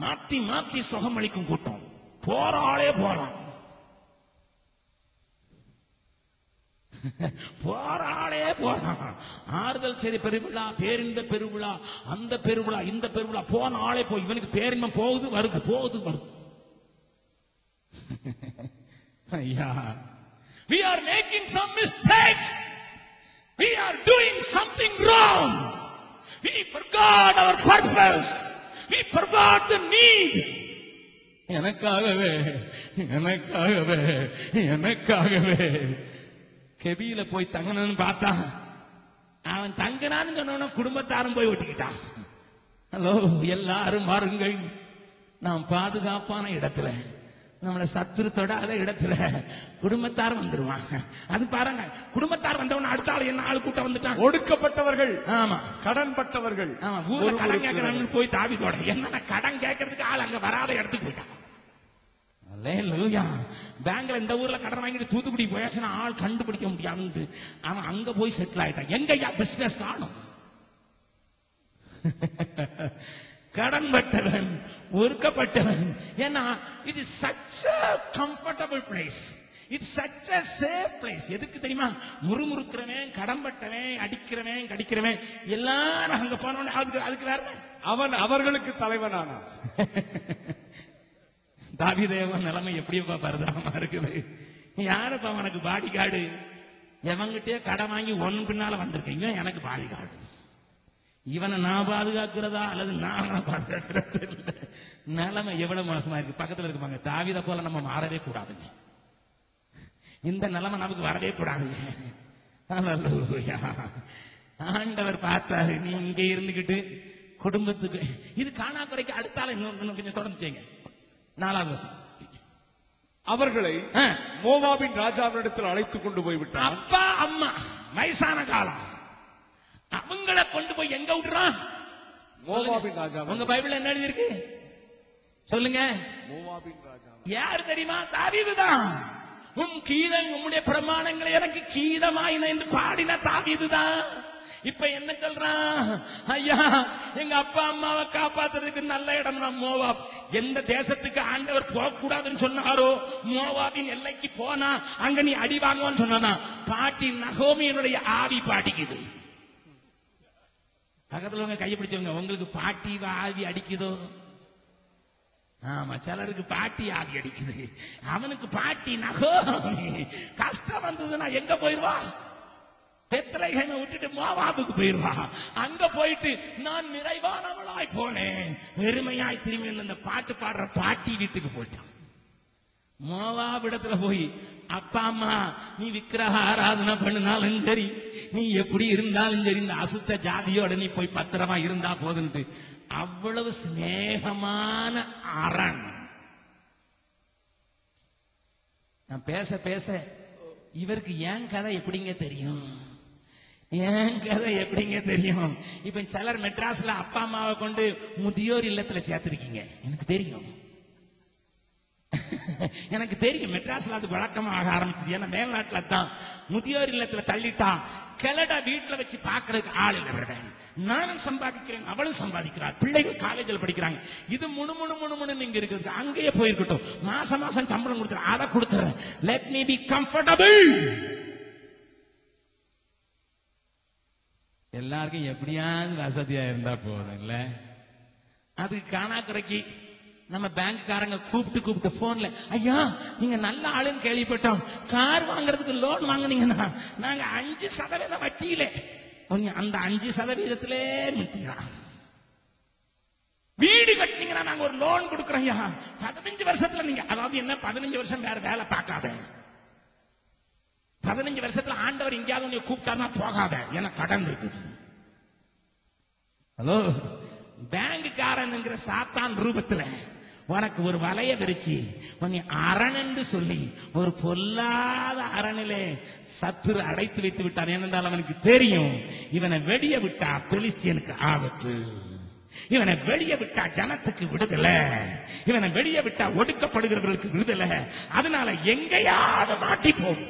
மாத்தி சுகமளிக்கும் கூட்டம். போறாளே போறான், ஆறுதல் செய்தி பெருவிழா, பேரின்ப பெருவிழா, அந்த பெருவிழா, இந்த பெருவிழா, போன ஆளே போய் இவனுக்கு பேரின்பம் போகுது வருது. ஐயா, we are making some mistake. We are doing something wrong. We forgot our purpose. We forgot the need. எனக்காகவே எனக்காகவே எனக்காகவே கெபியில போய் தங்கணும்னு பார்த்தா அவன் தங்கினான்னு சொன்ன குடும்பத்தாரும் போய் ஒட்டிக்கிட்டான். ஹலோ, எல்லாரும் வாருங்கள், நாம் பாதுகாப்பான இடத்துல, நம்மளை சத்துரு தொடாத இடத்துல குடும்பத்தார் வந்துருவாங்க. அது பாருங்க, குடும்பத்தார் வந்தவன அடுத்த ஆள் என்ன ஆள் கூட்டம் வந்துட்டான். ஒடுக்கப்பட்டவர்கள், ஆமா, கடன்பட்டவர்கள், ஆமா, ஊர்ல கடன் கேட்கறான்னு போய் தாவீதோட என்ன கடன் கேட்கறதுக்கு ஆள் அங்க வராத இடத்துக்கு போயிட்டான். அல்லேலூயா. பேங்க்ல இந்த ஊர்ல கடன் வாங்கிட்டு தூத்துக்குடி போயாச்சுன்னா ஆள் கண்டுபிடிக்க முடியாது. அவன் அங்க போய் செட்டில் ஆயிட்டான். எங்கயா பிசினஸ் காணும். கடன்பட்டவன், ஒடுக்கப்பட்டவன். ஏன்னா it is such a comfortable place, it's such a safe place. எதுக்கு தெரியுமா? முறுமுறுக்கிறவன், கடன்பட்டவன், அடிக்கிறவன், கடிக்கிறவன் எல்லாரும் அங்க போனவன். அதுக்கு வேற அவன் அவர்களுக்கு தலைவனானான். தாவீதேவன் நிலைமை எப்படிப்பா பரிதாபமா இருக்குது. யாருப்பா அவனுக்கு பாடி கார்டு? எவங்கிட்டே கடன் வாங்கி ஒன் பின்னால வந்திருக்கீங்க, எனக்கு பாடி கார்டு. இவனை நான் பாதுகாக்கிறதா அல்லது நான் பாதுகாக்கிறது? நிலைமை எவ்வளவு மோசமா இருக்கு. பக்கத்துல இருப்பாங்க, தாவீதை போல நம்ம மாறவே கூடாதுங்க. இந்த நிலைமை நமக்கு வரவே கூடாதுங்க. ஆண்டவர் பார்த்தாரு, நீ இங்க இருந்துகிட்டு குடும்பத்துக்கு இது காணாக்குறைக்கு அடுத்தால இன்னும் கொஞ்சம் தொடர்ந்து செய்யுங்க. 4வது வசனம். அவர்களை மோவாபின் ராஜாவினிடத்தில் அழைத்துக் கொண்டு போய்விட்டான். அப்பா அம்மா வயசான காலம், அவங்களை கொண்டு போய் எங்க விட்டுறான்? மோவாபின் ராஜா. உங்க பைபிள்ல என்ன எழுதியிருக்கு சொல்லுங்க? மோவாபின் ராஜா யார் தெரியுமா? தாவீதுதான். உன் கீதம் உம்முடைய பிரமாணங்களை எனக்கு கீதமாயின என்று பாடின தாவீதுதான். இப்ப என்ன சொல்றான்? ஐயா, எங்க அப்பா அம்மாவை காப்பாத்துறதுக்கு நல்ல இடம் தான் மோவாப். எந்த தேசத்துக்கு ஆண்டவர் போக கூடாதுன்னு சொன்னாரோ மோவாபின் எல்லைக்கு போனா அங்க நீ அடி வாங்குவான்னு சொன்னா பாட்டி நகோமியினுடைய ஆவி பாடிக்குது. பக்கத்துல உங்க கையை பிடிச்சவங்க, உங்களுக்கு பாட்டி ஆவி அடிக்குதோ? ஆமா, சிலருக்கு பாட்டி ஆவி அடிக்குது. அவனுக்கு பாட்டி நகோமி. கஷ்டம் வந்ததுன்னா எங்க போயிருவா? பெத்லகேமை விட்டுட்டு மோவாபுக்கு போயிருவா. அங்க போயிட்டு நான் நிறைவானவளாய் போனேன், பெருமையாய் திரும்பி அந்த பாட்டு பாடுற பாட்டி வீட்டுக்கு போயிட்டான். மோவாபிடத்துல போய், அப்பா அம்மா நீ விக்கிரக ஆராதனை பண்ணினாலும் சரி, நீ எப்படி இருந்தாலும் சரி, இந்த அசுத்த ஜாதியோட நீ போய் பத்திரமா இருந்தா போதுன்ட்டு அவ்வளவு சிநேகமான அரண். நான் பேச பேச இவருக்கு ஏன் கதை எப்படிங்க தெரியும்? ஏன் கதை எப்படிங்க தெரியும்? இப்ப சிலர் மெட்ராஸ்ல அப்பா அம்மாவை கொண்டு முதியோர் இல்லத்துல சேர்த்திருக்கீங்க. எனக்கு தெரியும், எனக்கு தெரியும். மெட்ராஸ்ல அது வழக்கமாக ஆரம்பிச்சது. ஏன்னா மேல்நாட்டுல தான் முதியோர் இல்லத்துல தள்ளிட்டா கிளட வீட்டுல வச்சு பாக்குறதுக்கு ஆள் இல்லை. நானும் சம்பாதிக்கிறேன், அவளும் சம்பாதிக்கிறார், பிள்ளைகள் காலேஜில் படிக்கிறாங்க. இது முணு நீங்க இருக்கிறது அங்கேயே போயிருக்கட்டும். மாசம் மாசம் சம்பளம் கொடுத்துற, அதை கொடுத்துறேன். Let me be comfortable. எல்லாருக்கும் எப்படியாவது வசதியா இருந்தா போதும் இல்ல? அதுக்கு காணாக்குறைக்கு நம்ம பேங்க்காரங்க கூப்பிட்டு போன்ல, ஐயா நீங்க நல்ல ஆளுன்னு கேள்விப்பட்டோம், கார் வாங்குறதுக்கு லோன் வாங்குனீங்கன்னா நாங்க 5% வட்டியில, அந்த 5%த்திலே மிட்டிக்கலாம். வீடு கட்டினீங்கன்னா நாங்க ஒரு லோன் கொடுக்கிறோம். 15 வருஷத்துல நீங்க, அதாவது என்ன 15 வருஷம் வேற வேலை பார்க்காத, 15 வருஷத்துல ஆண்டவர் எங்கேயாவது நீ கூப்பிட்டாருன்னா போகாத, ஏன்னா கடன் இருக்கு. ஹலோ, பேங்குக்காரனுங்கிற சாத்தான் ரூபத்துல உனக்கு ஒரு வலைய விரிச்சு உன்னை அரண் என்று சொல்லி ஒரு பொல்லாத அரணிலே சத்துரு அடைத்து வைத்து விட்டான். ஏனென்றால் அவனுக்கு தெரியும், இவனை வெளியே விட்டா பெலிஸ்தியனுக்கு ஆபத்து, இவனை வெளியே விட்டா ஜனத்துக்கு விடுதலை, இவனை வெளியே விட்டா ஒடுக்கப்படுகிறவர்களுக்கு விடுதலை. அதனால எங்கேயாவது மாட்டி போடு,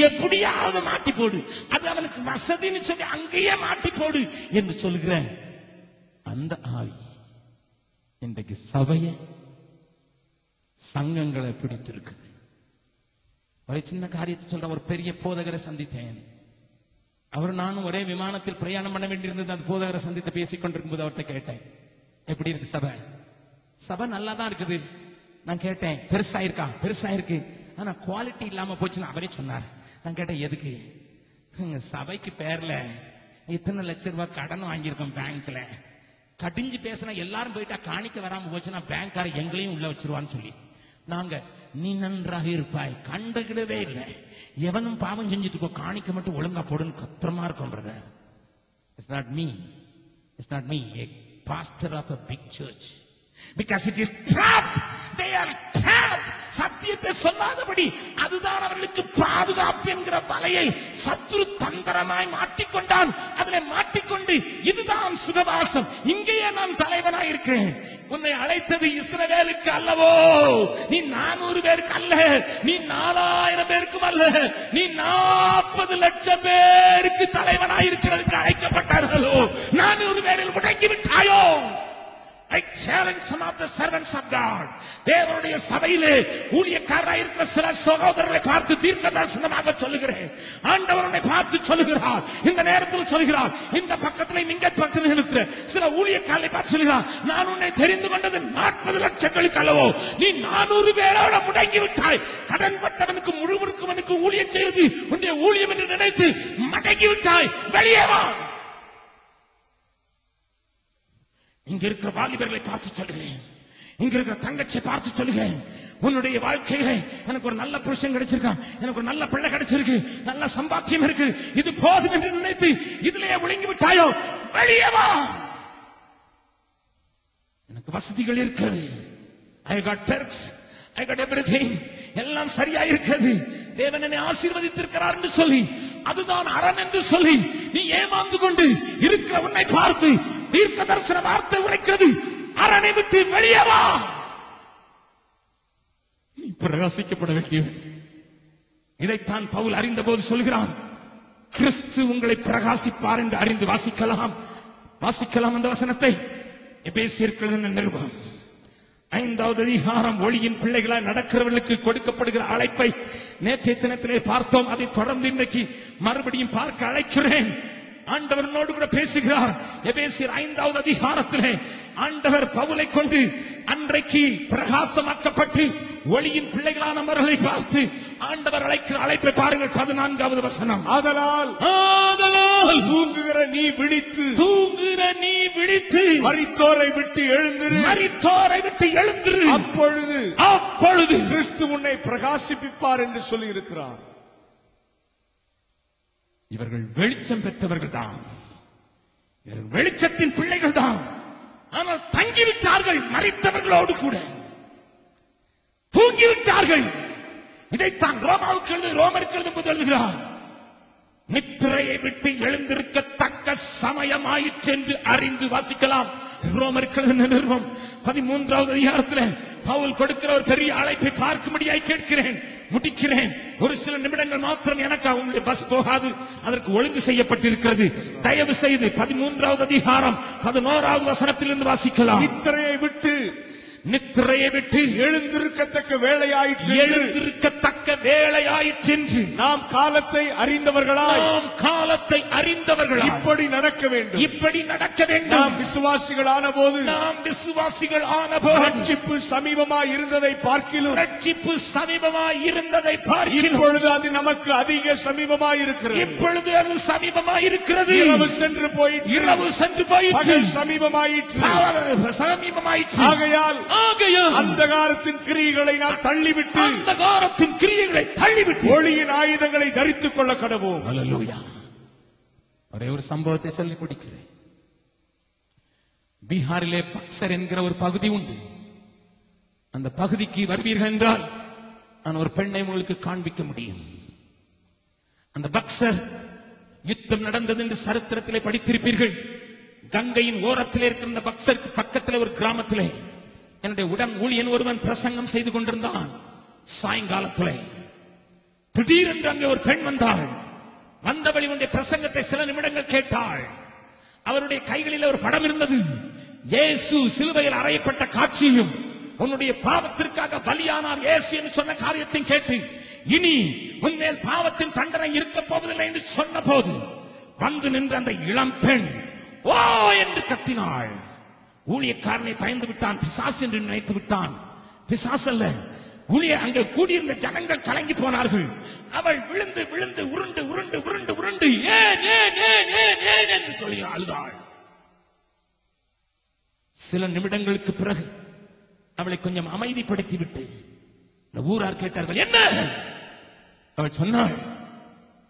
எப்படியாவது மாட்டி போடு, அது அவனுக்கு வசதின்னு சொல்லி அங்கேயே மாட்டி போடு என்று சொல்லுகிற அந்த ஆவி இன்றைக்கு சபையை சங்கங்களை பிடித்திருக்குது. ஒரு சின்ன காரியத்தை சொல்ற, ஒரு பெரிய போதகரை சந்தித்தேன். அவர் நானும் ஒரே விமானத்தில் பிரயாணம் பண்ண வேண்டியிருந்தது. அந்த போதகரை சந்தித்து பேசிக் கொண்டிருக்கும் போது அவர்கிட்ட கேட்டேன், எப்படி இருக்கு சபை? சபை நல்லா தான் இருக்குது. நான் கேட்டேன், பெருசா இருக்கா? பெருசா இருக்கு, ஆனா குவாலிட்டி இல்லாம போச்சுன்னு அவரே சொன்னார். நான் கேட்டேன், எதுக்கு? சபைக்கு பேர்ல இத்தனை லட்சம் ரூபாய் கடன் வாங்கியிருக்கோம் பேங்க்ல, கடிஞ்சு பேசினா எல்லாரும் போயிட்டா காணிக்க வராம போச்சுன்னா பேங்க்கார எங்களையும் உள்ள வச்சிருவான்னு சொல்லி நாங்க நீ நன்றாக இருப்பாய் கண்டுகிடவே இல்லை. எவனும் பாவம் செஞ்சுட்டு காணிக்க மட்டும் ஒழுங்கா போடுன்னு கத்திரமா இருக்கும் brother. It's not me. It's not me, a pastor of a big church. Because it is trapped. They are trapped. சத்தியத்தை சொல்லாதபடி அதுதான் அவர்களுக்கு பாதுகாப்பு என்கிற வலையை சத்ரு தந்திரமாய் மாட்டிக்கொண்டான். அதிலே மாட்டிக்கொண்டு இதுதான் சுகவாசம், இங்கேயே நான் தலைவனாய் இருக்கிறேன். உன்னை அழைத்தது இஸ்ரவேலுக்கு அல்லவோ, நீ 400 பேருக்கு அல்ல, நீ 4000 பேருக்கும் அல்ல, நீ 40 லட்சம் பேருக்கு தலைவனாய் இருக்கிறதுக்கு அழைக்கப்பட்டார்களோ. 400 பேரில் முடங்கி விட்டாயோ? I challenge some of the servants of God. தேவனுடைய சபையிலே ஊழியக்காரராய் இருக்கிற சில சகோதரர்களை பார்த்து தீர்க்கதரிசனமாக சொல்லுகிறேன். ஆண்டவர் உன்னை பார்த்து சொல்லுகிறார், இந்த நேரத்தில் சொல்லுகிறார், இந்த பக்கத்திலே இங்க பக்கத்தில் இருக்கிற சில ஊழியக்காரரை பார்த்து சொல்லுகிறார், நான் உன்னை தெரிந்து கொண்டது 40 லட்சங்களுக்கு அல்லவோ, நீ 400 பேரோட முடங்கி விட்டாய். கடன் பட்டவனுக்கு முழுவதுக்கு ஊழியம் செய்வது உன்னுடைய ஊழியம் என்று நினைத்து மடங்கி விட்டாய். வெளியே வா. இங்க இருக்கிற வாலிபர்களை பார்த்து சொல்லுகிறேன், இங்க இருக்கிற தங்கச்சி பார்த்து சொல்லுகிறேன், உன்னுடைய வாழ்க்கையில எனக்கு ஒரு நல்ல புருஷன் கிடைச்சிருக்கான், எனக்கு ஒரு நல்ல பிள்ளை கிடைச்சிருக்கு, நல்ல சம்பாத்தியம் இருக்கு, இது போதும் என்று நினைத்து இதுலயே ஒழுங்கி விட்டாயோ? வெளியே வா. எனக்கு வசதிகள் இருக்கிறது, I got perks, I got everything, எல்லாம் சரியா இருக்கிறது, தேவன் என்னை ஆசீர்வதித்திருக்கிறார் என்று சொல்லி அதுதான் அரண் என்று சொல்லி நீ ஏமாந்து கொண்டு இருக்கிற உன்னை பார்த்து தீர்க்க தரிசன வார்த்தை உரைக்கிறது, அரணை விட்டு வெளியே வா. நீ பிரகாசிக்கப்பட வேண்டியது. இதைத்தான் பவுல் அறிந்த போது சொல்கிறான், கிறிஸ்து உங்களை பிரகாசிப்பார் என்று அறிந்து வாசிக்கலாம் அந்த வசனத்தை. எபேசியர்கள் நிருபம் 5வது அதிகாரம், ஒளியின் பிள்ளைகளாய் நடக்கிறவர்களுக்கு கொடுக்கப்படுகிற அழைப்பை நேற்றைய தினத்திலே பார்த்தோம். அதை தொடர்ந்து இன்றைக்கு மறுபடியும் பார்க்க அழைக்கிறேன். ஆண்டவரோடு கூட பேசுகிறார். எபேசியர் 5வது அதிகாரத்திலே ஆண்டவர் பவுலை கொண்டு அன்றைக்கு பிரகாசமாக்கப்பட்டு ஒளியின் பிள்ளைகளான அவர்களை பார்த்து ஆண்டவர் அழைக்கிற அழைப்பை பாருங்கள். 14வது வசனம், ஆதலால் தூங்குகிற நீ விழித்து மரித்தோரை விட்டு எழுந்திரு, அப்பொழுது கிறிஸ்து உன்னை பிரகாசிப்பிப்பார் என்று சொல்லி இருக்கிறார். இவர்கள் வெளிச்சம் பெற்றவர்கள் தான், வெளிச்சத்தின் பிள்ளைகள் தான். ஆனால் தங்கிவிட்டார்கள், மரித்தவர்களோடு கூட தூங்கிவிட்டார்கள். இதைத்தான் ரோமருக்கு எழுதும்போது எழுதுகிறார், நித்திரையை விட்டு எழுந்திருக்கத்தக்க சமயமாயிற்று என்று அறிந்து வாசிக்கலாம். ரோமருக்கு எழுதின நிருபம் 13வது அதிகாரத்தில் பவுல் கொடுக்கிற ஒரு பெரிய அழைப்பை பார்க்கும்படியாய் கேட்கிறேன், முடிக்கிறேன். ஒரு சில நிமிடங்கள் மாத்திரம் எனக்கு அவங்களுடைய பஸ் போகாது, அதற்கு ஒழுங்கு செய்யப்பட்டிருக்கிறது. தயவு செய்து 13வது அதிகாரம் 11வது வசனத்திலிருந்து வாசிக்கலாம். நித்திரையை விட்டு எழுந்திருக்கத்தக்க வேளையாயிற்று நாம் காலத்தை அறிந்தவர்களாய் இப்படி நடக்க வேண்டும். நாம் விசுவாசிகளான போது ரட்சிப்பு சமீபமாய் இருந்ததை பார்க்கிலும் இப்பொழுது அது நமக்கு அதிக சமீபமாய் இருக்கிறது. இரவு சென்று போயிற்று, சமீபமாயிற்று. ஆகையால் அந்தகாரத்தின் கிரியைகளை நாம் தள்ளிவிட்டு ஒளியின் ஆயுதங்களை தரித்துக் கொள்ள கடவோம். அல்லேலூயா. ஒரே ஒரு சம்பவத்தை சொல்லி முடிக்கிறேன். பீகாரிலே பக்சர் என்கிற ஒரு பகுதி உண்டு. அந்த பகுதிக்கு வருவீர்கள் என்றால் நான் ஒரு பெண்ணை உங்களுக்கு காண்பிக்க முடியும். அந்த பக்சர் யுத்தம் நடந்தது என்று சரித்திரத்திலே படித்திருப்பீர்கள். கங்கையின் ஓரத்திலே இருக்கிற பக்சருக்கு பக்கத்திலே ஒரு கிராமத்திலே என்னுடைய உடன் ஊழியன் ஒருவன் பிரசங்கம் செய்து கொண்டிருந்தான். சாயங்காலத்திலே திடீரென்று அங்கே ஒரு பெண் வந்தாள். வந்தபடி உன்னுடைய பிரசங்கத்தை சில நிமிடங்கள் கேட்டாள். அவருடைய கைகளில் ஒரு படம் இருந்தது. இயேசு சிலுவையில் அறையப்பட்ட காட்சியும் உன்னுடைய பாவத்திற்காக பலியானார் இயேசு என்று சொன்ன காரியத்தையும் கேட்டு, இனி உன்மேல் பாவத்தின் தண்டனை இருக்க போவதில்லை என்று சொன்ன போது வந்து நின்ற அந்த இளம் பெண் ஓ என்று கத்தினாள். ஊழியக்காரனை பயந்து விட்டான், பிசாசு என்று நினைத்து விட்டான். பிசாசு அல்ல, அங்கே கூடியிருந்த ஜனங்கள் கலங்கி போனார்கள். அவள் விழுந்து உருண்டு ஏன் என்று சொல்லி அழுதாள். சில நிமிடங்களுக்கு பிறகு அவளை கொஞ்சம் அமைதிப்படுத்திவிட்டு இந்த ஊரார் கேட்டார்கள், என்ன? அவள் சொன்னாள்,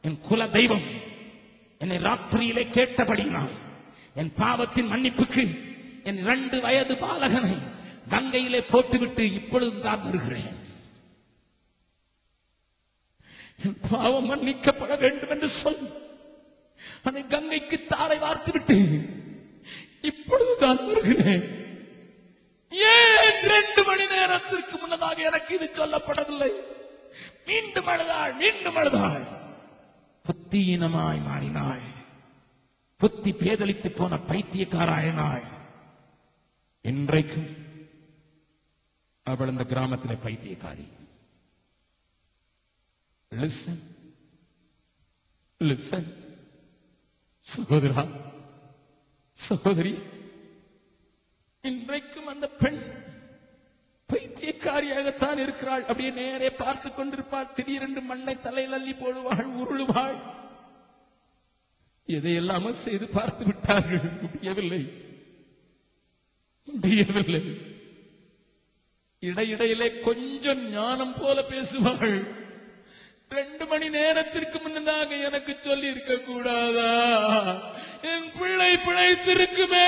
என் குல தெய்வம் என்னை ராத்திரியிலே கேட்டபடியினால் என் பாவத்தின் மன்னிப்புக்கு என் 2 வயது பாலகனை கங்கையிலே போட்டுவிட்டு இப்பொழுதுதான் வருகிறேன். என் பாவம் மன்னிக்கப்பட வேண்டும் என்று சொல்லி அதை கங்கைக்கு தாரை வார்த்துவிட்டு இப்பொழுதுதான் வருகிறேன். ஏன் 2 மணி நேரத்திற்கு முன்னதாக எனக்கு இது சொல்லப்படவில்லை? மீண்டும் அழுதாள். புத்தியீனமாய் மாறினாள். புத்தி பேதலித்து போன பைத்தியக்காராயினாள். இன்றைக்கும் அவள் இந்த கிராமத்திலே பைத்தியக்காரி. லிசன் சகோதரா, சகோதரி, இன்றைக்கும் அந்த பெண் பைத்தியக்காரியாகத்தான் இருக்கிறாள். அப்படியே நேரே பார்த்து கொண்டிருப்பாள். திடீரென்று மண்ணை தலையில் அள்ளி போடுவாள், உருளுவாள். எதையெல்லாம செய்து பார்த்து விட்டார்கள். முடியவில்லை. இடையிடையிலே கொஞ்சம் ஞானம் போல பேசுவாள். 2 மணி நேரத்திற்கு முன்னதாக எனக்கு சொல்லி இருக்க கூடாதா? என் பிள்ளை பிழைத்திருக்குமே.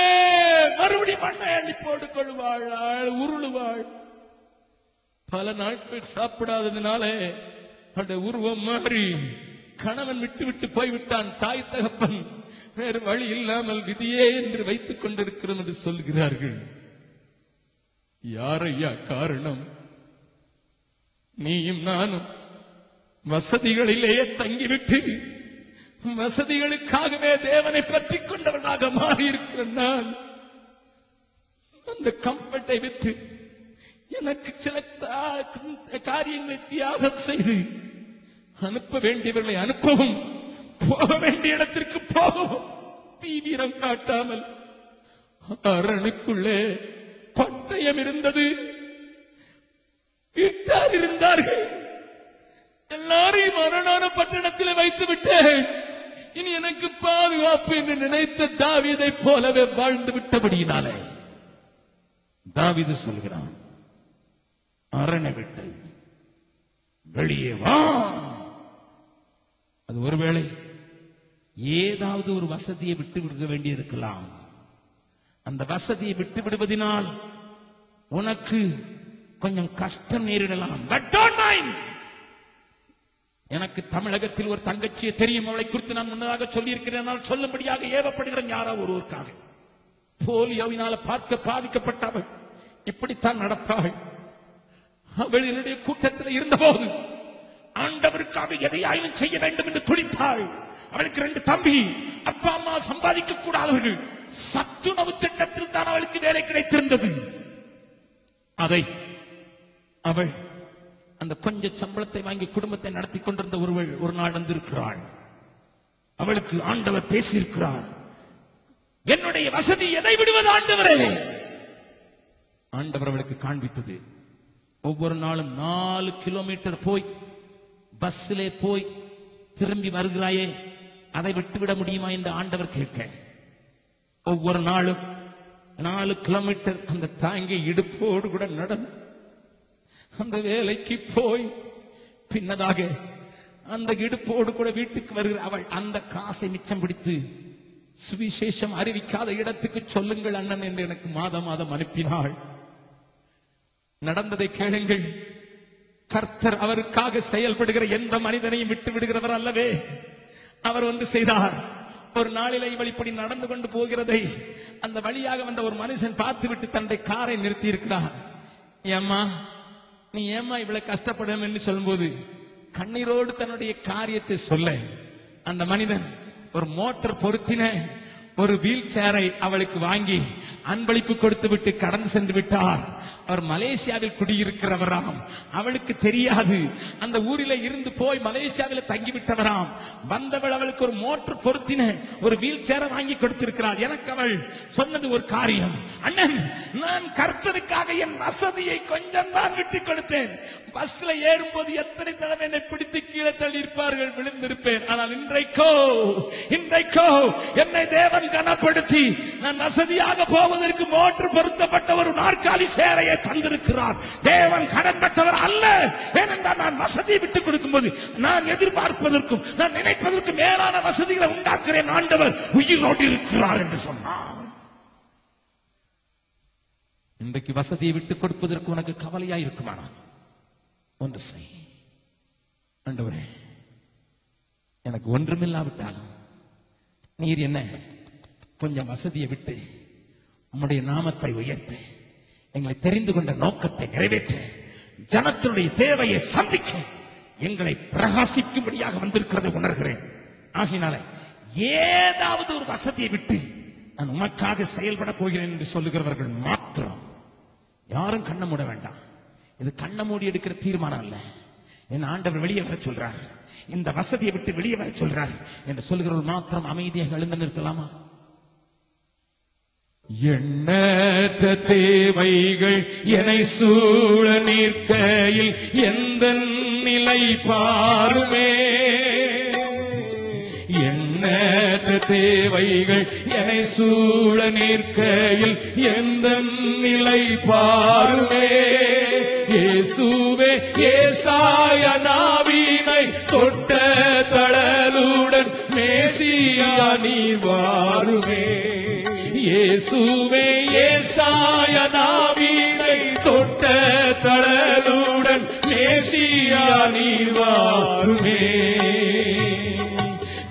மறுபடியும் மண்ணை அள்ளி போட்டுக் கொள்வாள், உருளுவாள். பல நாட்கள் சாப்பிடாததுனாலே அந்த உருவம் மாறி கணவன் விட்டு போய்விட்டான். தாய் தகப்பன் வேறு வழி இல்லாமல் விதியே என்று வைத்துக் கொண்டிருக்கிறோம் என்று சொல்கிறார்கள். யாரையா காரணம்? நீயும் நானும் வசதிகளிலேயே தங்கிவிட்டு வசதிகளுக்காகவே தேவனை பற்றிக் கொண்டவனாக மாறி இருக்கிற நான் அந்த கம்ஃபர்ட்டை விட்டு எனக்கு சில காரியங்களை தியாகம் செய்து அனுப்ப வேண்டியவர்களை அனுப்பவும், போக வேண்டிய இடத்திற்கு போகவும் தீவிரம் காட்டாமல் அரணுக்குள்ளே பட்டயம் இருந்தது. வீட்டார் இருந்தார்கள். எல்லாரையும் அரணான பட்டணத்தில் வைத்து விட்டேன். இனி எனக்கு பாதுகாப்பு என்று நினைத்த தாவீதை போலவே வாழ்ந்து விட்டபடியினாலே தாவீது சொல்கிறான், அரணை விட்டு வெளியே வா. அது ஒருவேளை ஏதாவது ஒரு வசதியை விட்டு விட வேண்டியிருக்கலாம். அந்த வசதியை விட்டு விடுவதனால் உனக்கு கொஞ்சம் கஷ்டம் நேரிடலாம். எனக்கு தமிழகத்தில் ஒரு தங்கச்சியை தெரியும். அவளை குறித்து நான் முன்னதாக சொல்லியிருக்கிறேன். சொல்லும்படியாக ஏவப்படுகிறேன் யாரோ ஒருவருக்காக. போலியோவினால பார்க்க பாதிக்கப்பட்டவள் இப்படித்தான் நடப்பாள். அவள் என்னுடைய கூட்டத்தில் இருந்தபோது ஆண்டவருக்காக எதையாயிலும் செய்ய வேண்டும் என்று துடித்தாள். அவளுக்கு 2 தம்பி. அப்பா அம்மா சம்பாதிக்க கூடாதவர்கள். சத்துணவு திட்டத்தில் தான் அவளுக்கு வேலை கிடைத்திருந்தது. அதை அவள் அந்த கொஞ்ச சம்பளத்தை வாங்கி குடும்பத்தை நடத்தி கொண்டிருந்த ஒருவள் ஒரு நாள் வந்திருக்கிறாள். அவளுக்கு ஆண்டவர் பேசியிருக்கிறார். என்னுடைய வசதி எதை விடுவது ஆண்டவரே? ஆண்டவர் அவளுக்கு காண்பித்தது. ஒவ்வொரு நாளும் 4 கிலோமீட்டர் போய் பஸ்ஸிலே போய் திரும்பி வருகிறாயே, அதை விட்டுவிட முடியுமா என்று ஆண்டவர் கேட்க, ஒவ்வொரு நாளும் 4 கிலோமீட்டர் அந்த தாங்கி இடுப்போடு கூட நடந்து அந்த வேலைக்கு போய் பின்னதாக அந்த இடுப்போடு கூட வீட்டுக்கு வருகிற அவள் அந்த காசை மிச்சம் பிடித்து சுவிசேஷம் அறிவிக்காத இடத்துக்கு சொல்லுங்கள் அண்ணன் என்று எனக்கு மாதம் அனுப்பினாள். நடந்ததை கேளுங்கள். கர்த்தர் அவருக்காக செயல்படுகிற எந்த மனிதனையும் விட்டு விடுகிறவர் அல்லவே. அவர் ஒன்று செய்தார். ஒரு நாளிலே இவள் இப்படி நடந்து கொண்டு போகிறதை அந்த வழியாக வந்த ஒரு மனுஷன் பார்த்துவிட்டு தன்னுடைய காரை நிறுத்தி இருக்கிறார். ஏம்மா, நீ ஏம்மா இவ்வளவு கஷ்டப்படும் என்று சொல்லும்போது கண்ணீரோடு தன்னுடைய காரியத்தை சொல்ல அந்த மனிதன் ஒரு மோட்டார் பொருத்தின ஒரு வீல் சேரை அவளுக்கு வாங்கி அன்பளிப்பு கொடுத்து விட்டு கடந்து சென்று விட்டார். அவர் மலேசியாவில் குடியிருக்கிறவராம். அவளுக்கு தெரியாது. அந்த ஊரில இருந்து போய் மலேசியாவில் தங்கிவிட்டவராம். வந்தவள் அவளுக்கு ஒரு மோட்டார் பொருத்தின ஒரு வீல் சேரை வாங்கி கொடுத்திருக்கிறாள். எனக்கு அவள் சொன்னது ஒரு காரியம், அண்ணன், நான் கர்த்தருக்காக என் வசதியை கொஞ்சம் தான் விட்டு கொடுத்தேன். பஸ்ல ஏறும்போது எத்தனை தடவை என்னை பிடித்து கீழே தள்ளி இருப்பார்கள், விழுந்திருப்பேன். ஆனால் இன்றைக்கோ என்னை தேவன் கனப்படுத்தி நான் வசதியாக போவதற்கு மோட்டார் பொருத்தப்பட்ட ஒரு நாற்காலி சேரையை தந்திருக்கிறார். தேவன் கடன்பட்டவர் அல்ல. ஏனென்றால் நான் வசதியை விட்டுக் கொடுக்கும் போது நான் எதிர்பார்ப்பதற்கும் நான் நினைப்பதற்கும் மேலான வசதிகளை உண்டாக்குறேன். ஆண்டவர் உயிரோடு இருக்கிறார் என்று சொன்னார். இன்றைக்கு வசதியை விட்டுக் கொடுப்பதற்கு உனக்கு கவலையா இருக்குமானால் ஒன்று செய். ஆண்டவரே, எனக்கு ஒன்றுமில்லாவிட்டாலும் நீர் என்ன கொஞ்சம் வசதியை விட்டு உம்முடைய நாமத்தை உயர்த்த, எங்களை தெரிந்து கொண்ட நோக்கத்தை நிறைவேற்ற, ஜனத்தினுடைய தேவையை சந்திக்க எங்களை பிரகாசிக்கும்படியாக வந்திருக்கிறதை உணர்கிறேன். ஆகினால ஏதாவது ஒரு வசதியை விட்டு நான் உமக்காக செயல்பட போகிறேன் என்று சொல்லுகிறவர்கள் மாத்திரம் யாரும் கண்ண மூட வேண்டாம். இது கண்ண மூடி எடுக்கிற தீர்மானம் அல்ல. என் ஆண்டவர் வெளியே வர சொல்றார், இந்த வசதியை விட்டு வெளியே வர சொல்றார் என்று சொல்லுகிறவர்கள் மாத்திரம் அமைதியாக எழுந்து நிற்கலாமா? எண்ணற்ற தேவைகள் என்னை சூழ நிற்கையில் எந்த நிலை பாருமே. எண்ணற்ற தேவைகள் என்னை சூழ நிற்கையில் எந்த நிலை பாருமே. இயேசுவே, ஏசாயா நாவினை தொட்ட தழலுடன் மேசியா நீ வாருமே. இயேசுவே, ஏசாயா நாவினை தொட்ட தழலுடன் மேசியா நீ வாருமே.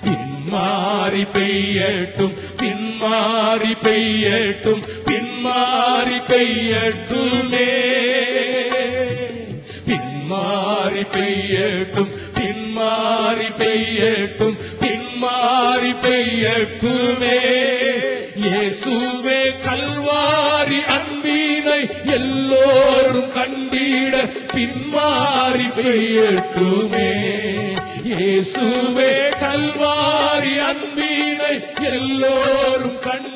பின்மாறி பெய்யட்டும், பின்மாறி பெய்யட்டும், பின்மாறி பெய்யட்டுமே. பின்மாறி பெய்யட்டும், பின்மாறி பெய்யட்டும், பின்மாறி பெய்யட்டுமே. இயேசுவே, கல்வாரி அன்பினை எல்லோரும் கண்டிட பின்மாறி பெய்யட்டுமே. இயேசுவே, கல்வாரி அன்பினை எல்லோரும் கண்டிட